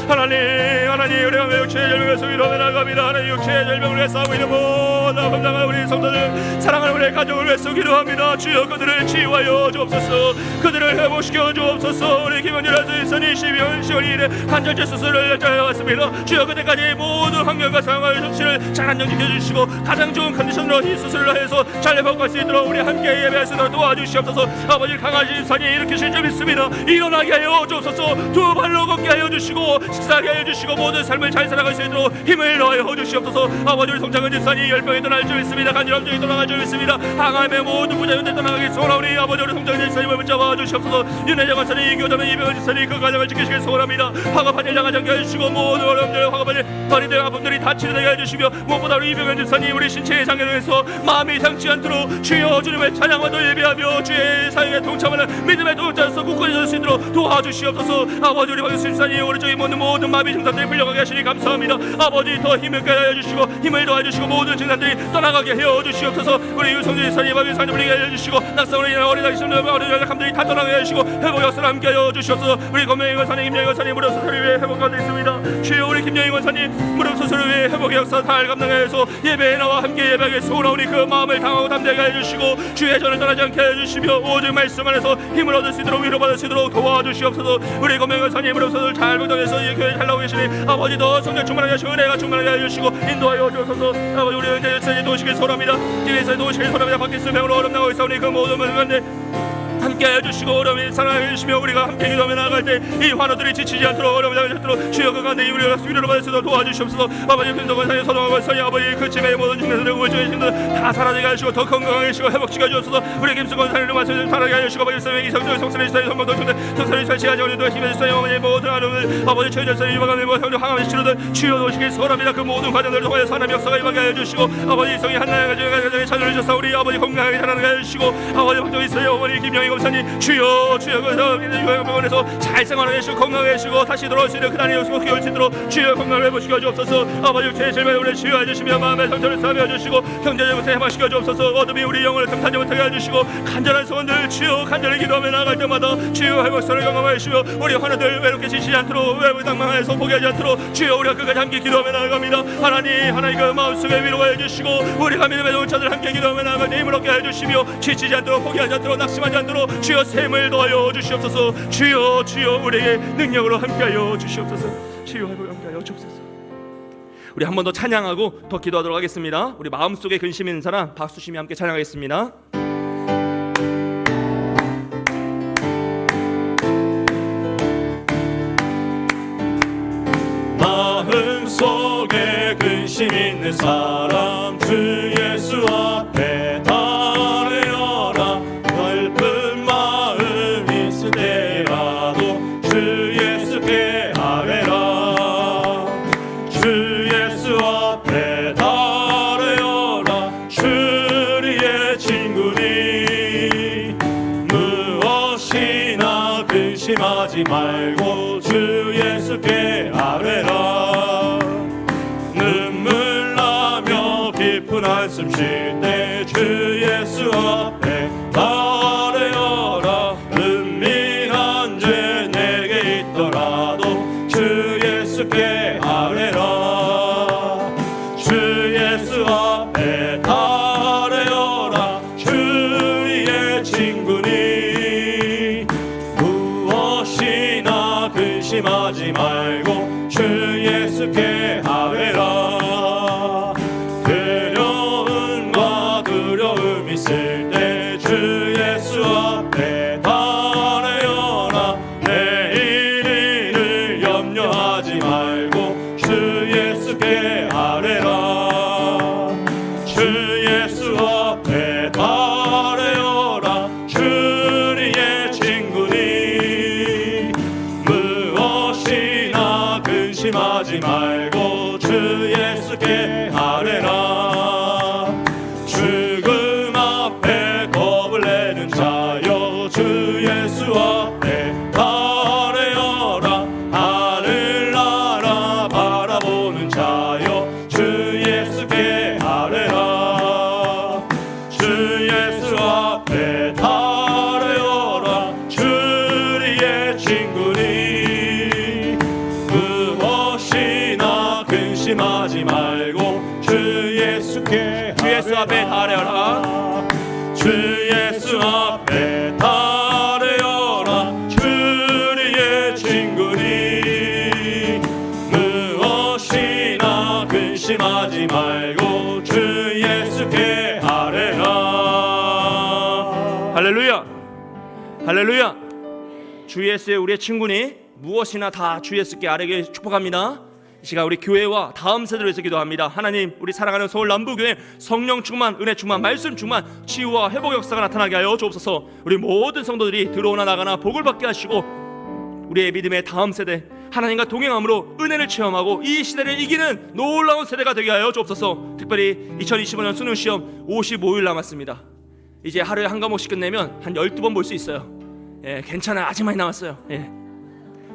주여 하나님 우리가 육체의 질병에서 위로하며 나갑니다. 하나님 육체의 질병을 위해 싸우고 있는 모든 건강한 우리 성도들 사랑하는 우리 가족을 위해서 기도합니다. 주여 그들을 치유하여 주옵소서. 그들을 회복시켜 주옵소서. 우리 김원일 아주이선이 12월 12일에 관절제 수술을 결정해왔습니다. 주여 그때까지 모든 환경과 상황을 정치를 잘 안정시켜 주시고 가장 좋은 컨디션으로 이 수술을 해서 잘 회복할 수 있도록 우리 함께 예배할 수 있도록 도와주시옵소서. 아버지 강아지 집사님 일으키실 줄 믿습니다. 일어나게 하여 주옵소서. 두 발로 걷게 하여 주시고 식사하게 하여 주시고 모든 삶을 잘 살아갈 수 있도록 힘을 넣어 주시옵소서. 아버지 우리 송창은 집사님 열병이 떠날 줄 믿습니다. 간절함증이 떠나갈 줄 믿습니다. 항암의 모든 부자연대 떠나가기 소원하오니 아버지 우리 송창은 집사님을 붙잡아 주시옵소서. 윤혜정 권사님 이교자면 이병헌 집사님 그 가정을 지키시길 소원합니다. 화갑한 일 당하지 않게 해주시고 모든 어려움들 화갑한 일 어린들 아픔들이 다 치료되게 해주시며 무엇보다 우리 이병헌 집사님 우리 신체의 장애로해서 마음이 상치 않도록 주여 주님의 찬양과 예배하며 주의 사역에 동참하는 믿음의 동역자로서 굳건히 설 수 있도록 도와주시옵소서. 아버지 우리 박수 집사님 오른쪽에 있는 모든 마비 증상들이 풀려가게 하시니 감사합니다. 아버지 더 힘을 가하여 주시고 힘을 더해주시고 모든 증상들이 떠나가게 해여 주시옵소서. 우리 유성진 집사님 마비 상을 불리게 해주시고 낙성으로 인한 어린아이 심리와 어린 연약함들이 다 떠나게 해주시고 회복 역사를 함께 하여 주시옵소서. 우리 권명희 권사님 김영희 권사님 무릎 수술을 위해 회복 가운데 있습니다. 주여 우리 김영희 권사님 무릎 수술을 위해 회복의 역사 잘 감당해서 예배에 나와 함께 예배하게 소원하오니 그 마음을 당하고 담대하게 해주시고 주의 전을 떠나지 않게 해주시며 오직 말씀 안에서 힘을 얻을 수 있도록 위로받을 수 있도록 도와주시옵소서. 우리 권명희 권사님 무릎 수술 잘 감당해서 이 교회 잘 나오고 계시니 아버지 더 성령 충만하게 하시고 은혜가 충만하게 해주시고 인도하여 주옵소서. 아버지 우리 은혜 열쇠에 도우시길 소원합니다. 집에서 도우시길 소원합니다. 밖에서 병으로 어렵 나고 있사오니 그 모든 가운데 함께 해주시고 어려움이 사랑해 주시며 우리가 함께 기도하며 나아갈 때 이 환우들이 지치지 않도록 어려움이 당하지 않도록 주여 그 가운데 우리가 위로를 받을 수 있도록 도와주시옵소서. 아버지 근성권사님 서동원사님 아버지 그 집에 모든 중년들의 우울증의 힘들 다 사라지게 하시고 더 건강하게 하시고 회복시켜 주옵소서. 우리 김수권사님을 말씀을 바라게 하시고 아버지 성령 이성적 성선의 주사님 성공도 중대 성선의 주사시가지 어린도 힘의 주사님 어머니 모든 하루를 아버지 최절사님 유방암의 모든 항암의 치료들 주여 도우시길 소원합니다. 그 모든 과정들을 통하여 사람의 역사가 임하게 해주시고 아버지 성이 한나의 가정에 찾아를 주셔서 우리 아버지 건강하게 자라나게 해주시고 아버지 박정희 있어요 어머니 김영희 검사님 주여 그래서 요양병원에서 잘 생활하게 해주시고 건강하게 해주시고 다시 돌아올 수 있는 그날이 오시고 기올 수 있도록 주여 건강을 회복시켜 주옵소서. 아버지 육체의 질병을 우리 치유해 주시며 마음의 상처를 싸매어 주시고 경제적으로 해방시켜 주옵소서. 어둠이 우리 영혼을 틈타지 못하게 해주시고 간절한 소원들 주여 간절히 기도하며 나아갈 때마다 주여 회복사를 경험하여 주시며 우리 환우들 외롭게 지치지 않도록 외부 당망해서 포기하지 않도록 주여 우리가 끝까지 함께 기도하며 나아갑니다. 하나님 그 마음속에 위로가 해주시고 우리가 믿음의 동자들 함께 기도하며 나아갈 때 힘을 얻게 해주시며 지치지 않도록 포기하지 않도록 낙심하지 않도록 주여 샘을 더하여 주시옵소서. 주여 우리의 능력으로 함께하여 주시옵소서. 치유하고 함께하여 주옵소서. 우리 한 번 더 찬양하고 더 기도하도록 하겠습니다. 우리 마음속에 근심 있는 사람 박수심이 함께 찬양하겠습니다. 마음속에 근심 있는 사람 주 예수 앞에 달려라. 넓은 마음 있을 때라도 주 예수께 아뢰라. 말고 주 예수께 아뢰라. 눈물 나며 깊은 한숨 쉴 때 주 예수 앞에 아뢰어라. 은밀한 죄 내게 있더라도 주 예수께 아뢰라. 주 예수 앞에 아뢰어라. 주의 친구니 무엇이나 근심하지 말고 주 예수께 아뢰라. 두려움과 두려움 있을 때 주 예수 앞에 아뢰어라. 내일 일을 염려하지 말고 주 예수께 아뢰라. 주 예수 앞에 아뢰어라. 주의 친구니 무엇이나 근심하지 말고 주 예수께 아뢰라. 죽음 앞에 겁을 내는 자여 주 예수 앞에 아뢰어라. 하늘 나라 바라보는 자여 주 예수께 아뢰라. 주 예수 앞에 아뢰어라. 주의 친구니 무엇이나 근심하지 말고 주 예수께 주 예수 앞에 아뢰어라. 주 예수 앞에 아뢰어라. 주의 친구니 무엇이나 근심하지 말고 주 예수께 아뢰라. 할렐루야, 할렐루야. 주 예수의 우리의 친구니 무엇이나 다 주 예수께 아뢰게 축복합니다. 이 시간 우리 교회와 다음 세대를 위해서 기도합니다. 하나님, 우리 사랑하는 서울 남부교회 성령 충만, 은혜 충만, 말씀 충만, 치유와 회복 역사가 나타나게 하여 주옵소서. 우리 모든 성도들이 들어오나 나가나 복을 받게 하시고 우리의 믿음의 다음 세대 하나님과 동행함으로 은혜를 체험하고 이 시대를 이기는 놀라운 세대가 되게 하여 주옵소서. 특별히 2025년 수능 시험 55일 남았습니다. 이제 하루에 한 과목씩 끝내면 한 12번 볼 수 있어요. 괜찮아요. 아직 많이 남았어요.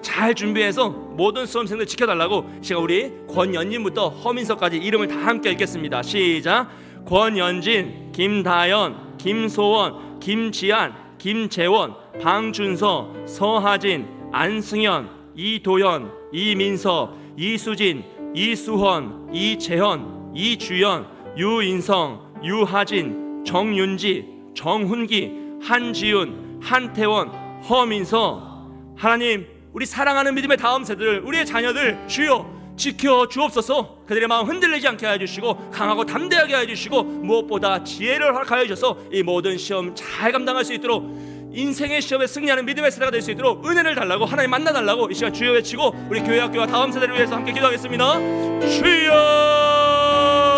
잘 준비해서 모든 수험생들 지켜달라고 제가 우리 권연진부터 허민서까지 이름을 다 함께 읽겠습니다. 시작. 권연진, 김다연, 김소원, 김지안, 김재원, 방준서, 서하진, 안승현, 이도현, 이민서, 이수진, 이수헌, 이재현, 이주연, 유인성, 유하진, 정윤지, 정훈기, 한지윤, 한태원, 허민서. 하나님, 우리 사랑하는 믿음의 다음 세대들, 우리의 자녀들 주여 지켜 주옵소서. 그들의 마음 흔들리지 않게 하여 주시고 강하고 담대하게 하여 주시고 무엇보다 지혜를 허락하여 주셔서 이 모든 시험 잘 감당할 수 있도록 인생의 시험에 승리하는 믿음의 세대가 될 수 있도록 은혜를 달라고 하나님 만나달라고 이 시간 주여 외치고 우리 교회 학교와 다음 세대를 위해서 함께 기도하겠습니다.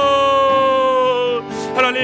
주여 하나님,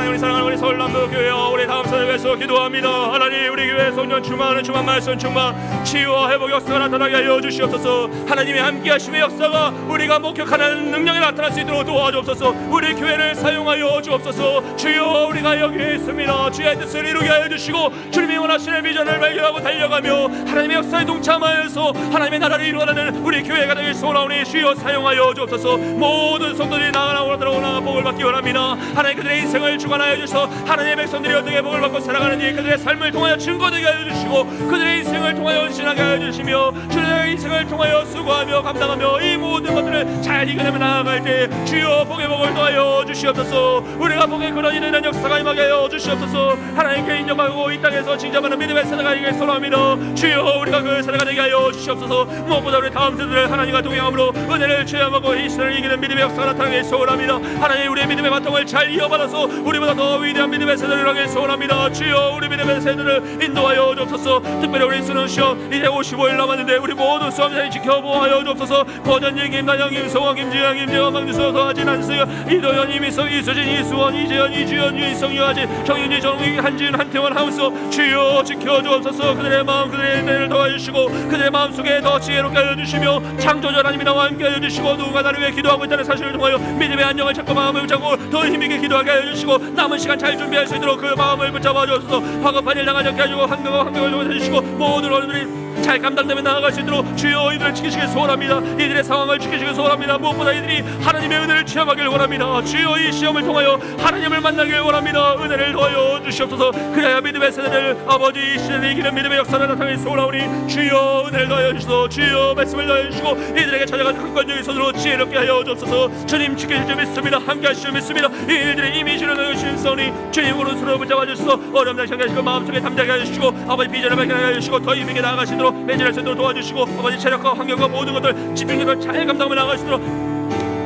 우리 사랑하는 우리 서울남부교회와 우리 다음 세대를 위해서 기도합니다. 하나님, 우리 교회 성령 충만하는 충만, 말씀 충만, 치유와 회복 역사가 나타나게 하여 주시옵소서. 하나님의 함께 하심의 역사가 우리가 목격하는 능력이 나타날 수 있도록 도와주옵소서. 우리 교회를 사용하여 주옵소서. 주여, 우리가 여기에 있습니다. 주의 뜻을 이루게 하여 주시고 주님이 원하시는 비전을 발견하고 달려가며 하나님의 역사에 동참하여서 하나님의 나라를 이루어가는 우리 교회가 되길 소원하오니 주여 사용하여 주옵소서. 모든 성도들이 나가나 들어오나 복을 받기 원합니다. 하나님, 그들의 인생을 주관하여 주셔서 하나님의 백성들이 어떻게 복을 받고 살아가는지 그들의 삶을 통하여 증거되게 하여 주시고 그들의 인생을 통하여 헌신하게 하여 주시며 그들의 인생을 통하여 수고하며 감당하며 이 모든 것들을 잘 이겨내며 나아갈 때 주여 복의 복을 더하여 주시옵소서. 우리가 복의 근원이 되는 역사가 임하게 하여 주시옵소서. 하나님께 인정하고 이 땅에서 징접하는 믿음의 세대가 되길 소원합니다. 주여, 우리가 그 세대가 되게 하여 주시옵소서. 무엇보다 우리 다음 세대를 하나님과 동행함으로 은혜를 체험하고 이 시대를 이기는 믿음의 역사가 나타나길 소원합니다. 하나님, 우리의 믿음의 바통을 잘 이어받아서 우리보다 더 위대한 믿음의 세대를 하길 소원합니다. 주여, 우리 믿음의 세대를 인도하여 주옵소서. 특별히 우리 수능 시험 이제 55일 남았는데 우리 모든 수험생이 지켜보아여 주옵소서. 권현진, 김단영, 김성원, 김지영, 김재원, 방주서, 서하진, 안승현, 이도현, 이미성, 이수진, 이수원, 이재현, 이주연, 유인성, 유하진, 정윤지, 정욱이, 한지은, 한태원, 하우서. 주여 지켜주옵소서. 그들의 마음, 그들의 은혜를 더하여주시고 그들의 마음속에 더 지혜롭게 하여 주시며 창조주 하나님이 나와 함께 하여 주시고 누가 나를 위해 기도하고 있다는 사실을 통하여 믿음의 안정을 찾고 마음을 붙잡고 더 힘있게 기도하게 하여 주시고 남은 시간 잘 준비할 수 있도록 그 마음을 붙잡아 주옵소서. 화급한 일 당하지 않게 해주고 환경을 좀 해주시고 모든 어른들이 잘 감당되며 나아갈 수 있도록 주여 이들을 지키시길 소원합니다. 이들의 상황을 지키시길 소원합니다. 무엇보다 이들이 하나님의 은혜를 체험하길 원합니다. 주여 이 시험을 통하여 하나님을 만나길 원합니다. 은혜를 더하여 주시옵소서. 그래야 믿음의 세대를 아버지 이 시대를 이기는 믿음의 역사를 나타내 소원하오니 주여 은혜를 더하여 주시소. 주여 말씀을 더하여 주시고 이들에게 찾아간 강권적인 손으로 지혜롭게 하여 주옵소서. 주님 지키실 줄 믿습니다. 함께 하실 줄 믿습니다. 이 일들의 이미 실현하여 주시오니 주님 오른손으로 붙잡아 주시소. 어려움 당시하게 하시고 마음속에 담대하게 하시고 아버지 비전을 발견하게 하시고 더 힘있게 나아가시도록 매진할 수 있도록 도와주시고 아버지 체력과 환경과 모든 것들 집중력을 잘 감당하며 나아가시도록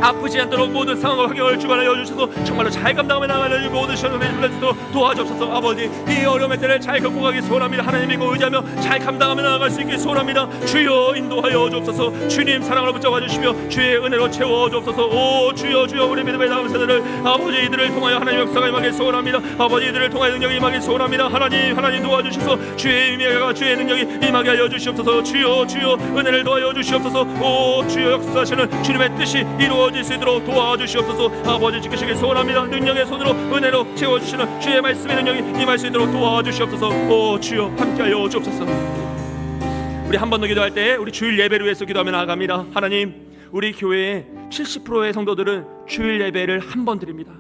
아프지 않도록 모든 상황과 환경을 주관하여 주셔서 정말로 잘 감당하며 나아가는 모든 시험을 불러주시도록 도와주옵소서. 아버지 이 어려움의 때를 잘 극복하기 소원합니다. 하나님 믿고 의지하며 잘 감당하며 나아갈 수 있기 소원합니다. 주여 인도하여 주옵소서. 주님 사랑을 붙잡아 주시며 주의 은혜로 채워 주옵소서. 오 주여 주여 우리 믿음의 다음 세대를 아버지 이들을 통하여 하나님의 역사가 임하기 소원합니다. 아버지 이들을 통하여 능력이 임하기 소원합니다. 하나님 도와주셔서 주의 임재가 주의 능력이 임하게 하여 주시옵소서. 주여 주여 은혜를 도와여 주시옵소서. 오 주여 역사하시는 주님의 뜻이 이루어질 수 있도록 도와주시옵소서. 아버지 지키시길 소원합니다. 능력의 손으로 은혜로 채워주시는 주의 말씀의 능력이 임할 수 있도록 도와주시옵소서. 오 주여 함께하여 주옵소서. 우리 한 번 더 기도할 때 우리 주일 예배를 위해서 기도하며 나아갑니다. 하나님 우리 교회의 70%의 성도들은 주일 예배를 한 번 드립니다.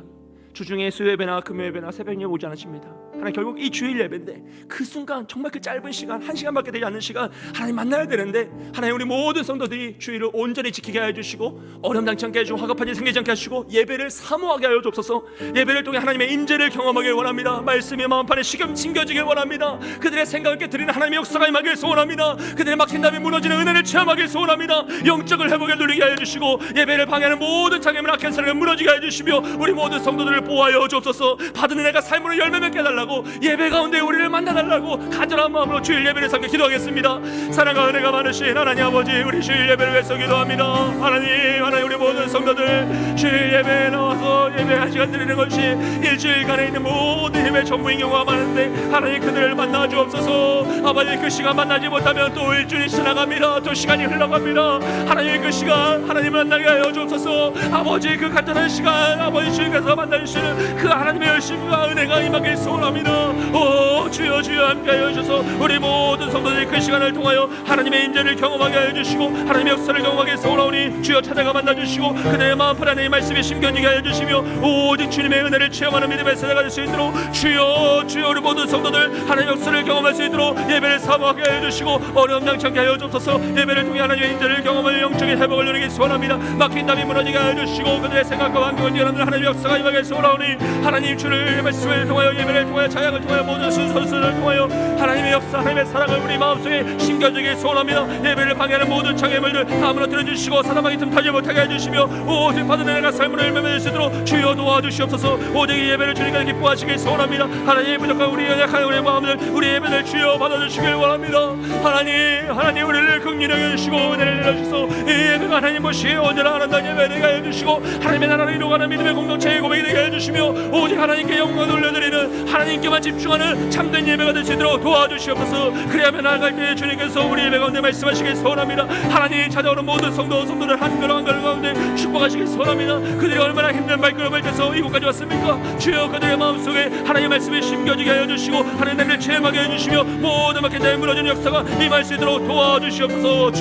주중에 수요예배나 금요예배나 새벽에 오지 않으십니다. 하나님 결국 이 주일 예배인데 그 순간 정말 그 짧은 시간 1시간밖에 되지 않는 시간 하나님 만나야 되는데 하나님 우리 모든 성도들이 주일을 온전히 지키게 하여 주시고 어려움 당치 않게 해주시고 화급한 일 생기지 않게 하시고 예배를 사모하게 하여 주옵소서. 예배를 통해 하나님의 임재를 경험하길 원합니다. 말씀이 마음판에 심겨지길 원합니다. 그들의 생각을 깨뜨리는 하나님의 역사가 임하길 소원합니다. 그들의 막힌 담이 무너지는 은혜를 체험하길 소원합니다. 영적을 회복에 누리게 하여 주시고 예배를 방해하는 모든 장애물 악한 사람을 무너지게 하여 주시며 우리 모든 성도들을 보호하여 주옵소서. 받은 은혜가 삶으로 열매 맺게 해달라고 예배 가운데 우리를 만나달라고 간절한 마음으로 주일 예배를 삼겨 기도하겠습니다. 사랑과 은혜가 많으신 하나님 아버지 우리 주일 예배를 위해서 기도합니다. 하나님 우리 모든 성도들 주일 예배에 나와서 예배 한 시간 드리는 것이 일주일간에 있는 모든 힘의 전부인 경우가 많은데 하나님 그들을 만나 주옵소서. 아버지 그 시간 만나지 못하면 또 일주일이 지나갑니다. 또 시간이 흘러갑니다. 하나님 그 시간 하나님 만나게 하여 주옵소서. 아버지 그 간단한 시간 아버지 주님께서 만나주시는 그 하나님의 열심과 은혜가 임하길 소원합니다. 오 주여 주여 함께하여 주셔서 우리 모든 성도들이 그 시간을 통하여 하나님의 인재를 경험하게 하여 주시고 하나님의 역사를 경험하게 소원하오니 주여 찾아가 만나주시고 그들의 마음 편안히 말씀에 심겨지게 하여 주시며 오직 주님의 은혜를 체험하는 믿음의 세대가 될 수 있도록 주여 주여 우리 모든 성도들 하나님의 역사를 경험할 수 있도록 예배를 사모하게 하여 주시고 어려움 당치 않게 하여 주옵소서. 예배를 통해 하나님의 인재를 경험하여 영적인 회복을 누리기 소원합니다. 막힌 담이 무너지게 하여 주시고 그들의 생각과 환경을 뛰어넘는 하나님의 역사가 임하게 소원하오니 하나님 주를 말씀을 통하여 예배를 통하여 자약을 통하여 모든 순서를 통하여 하나님의 역사 하나님의 사랑을 우리 마음속에 심겨지게 소원합니다. 예배를 방해하는 모든 장애물들 다 무너뜨려 주시고 사람하기 틈타지 못하게 해주시며 오직 받은 은혜가 삶으로 열매맺을 수 있도록 주여 도와주시옵소서. 오직 이 예배를 주님께서 기뻐하시길 소원합니다. 하나님 부족한 우리 연약한 우리 마음들 우리 예배를 주여 받아주시길 원합니다. 하나님 우리를 긍휼히 여겨주시고 은혜를 내려주소서. 이 예배가 하나님 것이 언제나 아름다운 예배 되게 해주시고 하나님의 나라를 이루어가는 믿음의 공동체의 고백이 되게 해주시며 오직 하나님께 영광을 올려드리는 하나님께만 집중하는 참된 예배가 될 수 있도록 도와주시옵소서. 그래야만 나아갈 때 주님께서 우리 예배 가운데 말씀하시길 소원합니다. 하나님 찾아오는 모든 성도들 한걸음 가운데 축복하시길 소원합니다. 그들이 얼마나 힘든 발걸음을 떼서 이곳까지 왔습니까? 주여 그들의 마음속에 하나님의 말씀에 심겨지게 하여 주시고 하나님을 체험하게 해주시며 모든 막힌 자의 무너지는 역사가 임할 수 있도록 도와주시옵소서.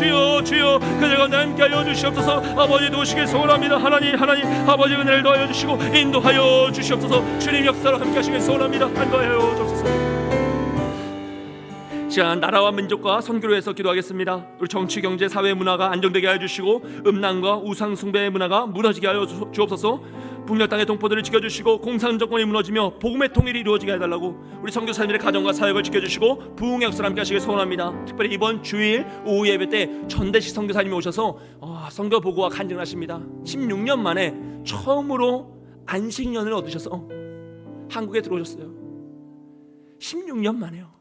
주여 그들 가운데 함께 하여 주시옵소서. 아버지 도우시길 소원합니다. 하나님 아버지 은혜를 더하여 주시고 인도하여 주시옵소서. 주님 역사로 함께 하시길 소원합니다. 인도하여 주옵소서. 시간 나라와 민족과 선교를 위해서 기도하겠습니다. 우리 정치, 경제, 사회, 문화가 안정되게 하여 주시고 음란과 우상 숭배의 문화가 무너지게 하여 주옵소서. 북녘 땅의 동포들을 지켜주시고 공산 정권이 무너지며 복음의 통일이 이루어지게 해달라고 우리 선교사님들의 가정과 사역을 지켜주시고 부흥의 역사를 함께 하시길 소원합니다. 특별히 이번 주일 오후 예배 때 전대식 선교사님이 오셔서 선교 보고와 간증을 하십니다. 16년 만에 처음으로 안식년을 얻으셔서 한국에 들어오셨어요. 16년 만에요.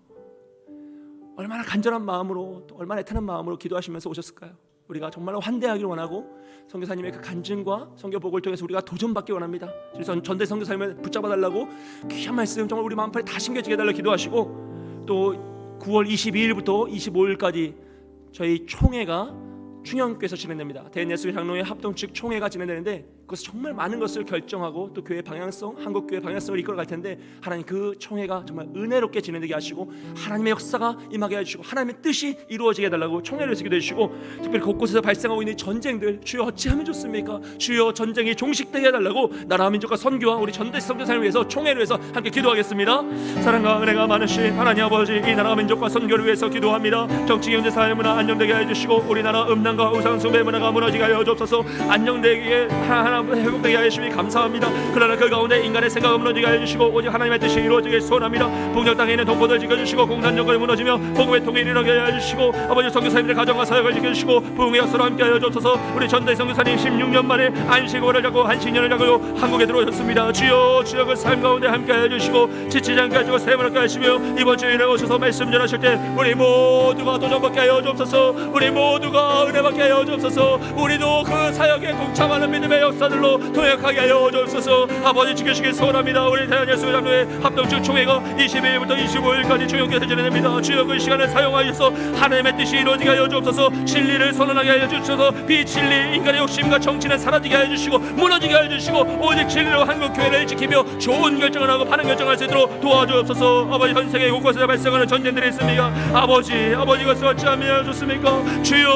얼마나 간절한 마음으로 또 얼마나 애타는 마음으로 기도하시면서 오셨을까요? 우리가 정말로 환대하기를 원하고 선교사님의 그 간증과 선교복을 통해서 우리가 도전받기 원합니다. 그래서 전대 선교사님을 붙잡아달라고 귀한 말씀 정말 우리 마음판에 다 심겨지게 해달라고 기도하시고 또 9월 22일부터 25일까지 저희 총회가 충영교에서 진행됩니다. 대예수 장로회 합동 측 총회가 진행되는데 그것은 정말 많은 것을 결정하고 또 교회 방향성, 한국 교회 방향성을 이끌어갈 텐데 하나님 그 총회가 정말 은혜롭게 진행되게 하시고 하나님의 역사가 임하게 해주시고 하나님의 뜻이 이루어지게 해달라고 총회를 기도해 주시고 특별히 곳곳에서 발생하고 있는 전쟁들 주여 어찌하면 좋습니까? 주여 전쟁이 종식되게 해달라고 나라와 민족과 선교와 우리 전대 선교사를 위해서 총회를 위해서 함께 기도하겠습니다. 사랑과 은혜가 많으신 하나님 아버지 이 나라와 민족과 선교를 위해서 기도합니다. 정치 경제 사회 문화 안정되게 해주시고 우리나라 음란과 우상 숭배 문화가 무너지게 하여 주옵소서. 안정되게 하나 회복되게 하여 주시니 감사합니다. 그러나 그 가운데 인간의 생각을 무너지게 하여 주시고 오직 하나님의 뜻이 이루어지길 소원합니다. 북녘 땅에 있는 동포들 지켜주시고 공산 정권이 무너지며 복음의 통일이 일어나게 하여 주시고 아버지 선교사님들의 가정과 사역을 지켜주시고 부흥의 역사로 함께 하여 주옵소서. 우리 전대 선교사님 16년 만에 안식월을 잡고 한식년을 잡고 한국에 들어오셨습니다. 주여 주여 그 삶 가운데 함께 하여 주시고 지치지 않게 하시고 세문을 하시며 이번 주일에 오셔서 말씀 전하실 때 우리 모두가 도전받게 하여 주옵소서. 우리 모두가 은혜 받게 하여 주옵소서. 우리도 그 사역에 동참하는 믿음의 역사들로 통역하게 하여 주옵소서. 아버지 지켜주시길 소원합니다. 우리 대한예수장로회 합동측 총회가 22일부터 25일까지 주님께서 진행됩니다. 주여 그 시간을 사용하셔서 하나님의 뜻이 이루어지게 하여 주옵소서. 진리를 선언하게 하여 주셔서 비진리 인간의 욕심과 정치는 사라지게 하여 주시고 무너지게 하여 주시고 오직 진리로 한국 교회를 지키며 좋은 결정을 하고 바른 결정할 수 있도록 도와주옵소서. 아버지 전 세계 곳곳에서 발생하는 전쟁들이 있습니까? 아버지 이것을 어찌하면 좋습니까? 주여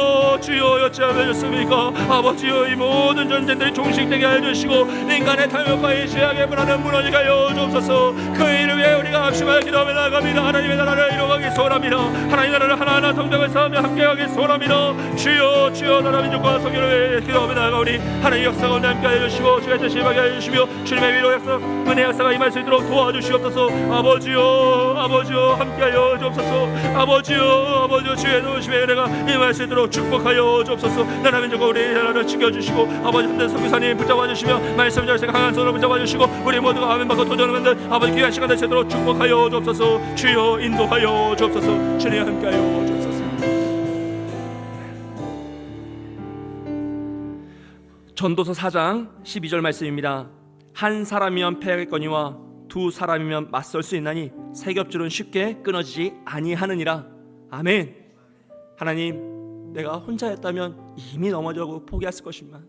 어찌하면 좋습니까? 아버지여 이 모든 전쟁들이 종식되게 하여 주시고 인간의 탐욕과의 죄악의 문화는 무너지게 하여 주옵소서. 그 일을 위해 우리가 합심하여 기도하며 나아갑니다. 하나님의 나라를 이루어가기 소원합니다. 하나님의 나라를 하나하나 동정을 쌓으며 함께하기 소원합니다. 주여 나라 민족과 성교를 위해 기도하며 나아가오니 하나님의 역사 가운데 함께 하여 주시고 주의 뜻이 임하게 하여 주시며 주님의 위로 역사 은혜 역사가 임할 수 있도록 도와주시옵소서. 아버지여 함께하여 주옵소서. 아버지여 주의 도우심의 은혜가 임할 수 있도록 축복하여 주옵소서. 나라 민족과 우리 나라를 지켜주시고 아버지 현대 선교사님 붙잡아 주시며 말씀 전하시고 강한 손으로 붙잡아 주시고 우리 모두가 아멘 받고 도전을 만든 아버지 귀한 시간 되시도록 축복하여 주옵소서. 주여 인도하여 주옵소서. 주님 함께하여 주옵소서. 전도서 4장 12절 말씀입니다. 한 사람이면 패하겠거니와 두 사람이면 맞설 수 있나니 세 겹줄은 쉽게 끊어지지 아니하느니라. 아멘. 하나님 내가 혼자였다면 이미 넘어져고 포기했을 것이지만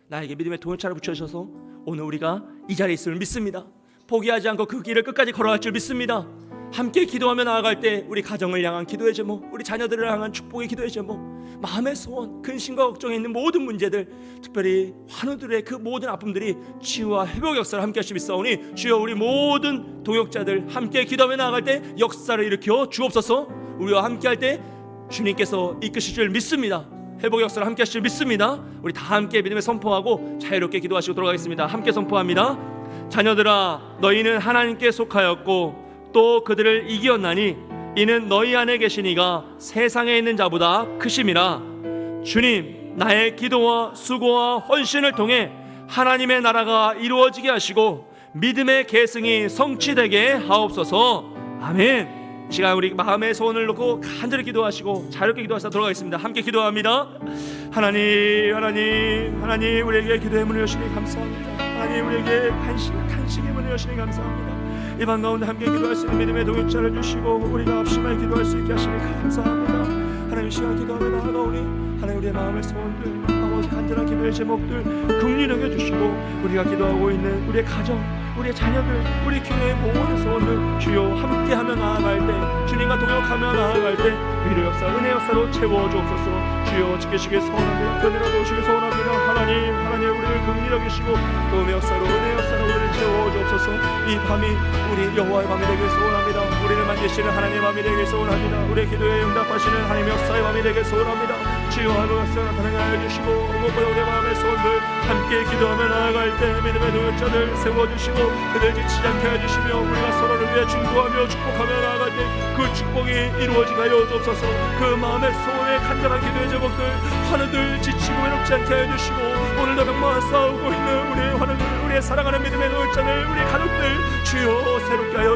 나에게 믿음의 동역자를 붙여주셔서 오늘 우리가 이 자리에 있음을 믿습니다. 포기하지 않고 그 길을 끝까지 걸어갈 줄 믿습니다. 함께 기도하며 나아갈 때 우리 가정을 향한 기도의 제목, 우리 자녀들을 향한 축복의 기도의 제목, 마음의 소원, 근심과 걱정에 있는 모든 문제들, 특별히 환우들의 그 모든 아픔들이 치유와 회복 역사를 함께 하시 믿사오니 주여 우리 모든 동역자들 함께 기도하며 나아갈 때 역사를 일으켜 주옵소서. 우리와 함께 할 때 주님께서 이끄실 줄 믿습니다. 회복 역사를 함께 하실 줄 믿습니다. 우리 다 함께 믿음에 선포하고 자유롭게 기도하시고 돌아가겠습니다. 함께 선포합니다. 자녀들아 너희는 하나님께 속하였고 또 그들을 이기었나니 이는 너희 안에 계신 이가 세상에 있는 자보다 크심이라. 주님 나의 기도와 수고와 헌신을 통해 하나님의 나라가 이루어지게 하시고 믿음의 계승이 성취되게 하옵소서. 아멘. 시간 우리 마음의 소원을 놓고 간절히 기도하시고 자유롭게 기도하시다 돌아가겠습니다. 함께 기도합니다. 하나님 우리에게 기도의 문을 여시니 감사합니다. 하나님 우리에게 간식의 문을 여시니 감사합니다. 이 방 가운데 함께 기도할 수 있는 믿음의 동역자를 주시고 우리가 합심하여 기도할 수 있게 하시니 감사합니다. 하나님 시간 기도하며 나아가오니 하나님 우리의 마음의 소원들 아버지 간절한 기도의 제목들 긍휼히 여겨주시고 우리가 기도하고 있는 우리의 가정 우리의 자녀들 우리 교회의 모든 소원들 주여 함께하며 나아갈 때 주님과 동역하며 나아갈 때 위로 역사 은혜 역사로 채워주옵소서. 주여 지키시길 소원합니다. 견디라 도우시길 소원합니다. 하나님 우리를 긍휼히 여기시고 도움의 역사로 은혜 역사로 우리를 채워주옵소서. 이 밤이 우리 여호와의 밤이 되길 소원합니다. 우리를 만지시는 하나님의 밤이 되길 소원합니다. 우리의 기도에 응답하시는 하나님의 역사의 밤이 되길 소원합니다. 주여 하루 역사 나타나게 하여 주시고 무엇보다 우리의 마음의 소원들 함께 기도하며 나아갈 때 믿음의 동역자들 세워주시고 그들 지치지 않게 해주시며 우리가 서로를 위해 중보하며 축복하며 나아갈 때 그 축복이 이루어지게 하여 주옵소서. 그 마음의 소원에 간절한 기도의 제목들 환우들 지치고 외롭지 않게 해주시고 오늘도 병마와 싸우고 있는 우리의 환우들 우리의 사랑하는 믿음의 동역자들 우리의 가족들 주여 새롭게 하여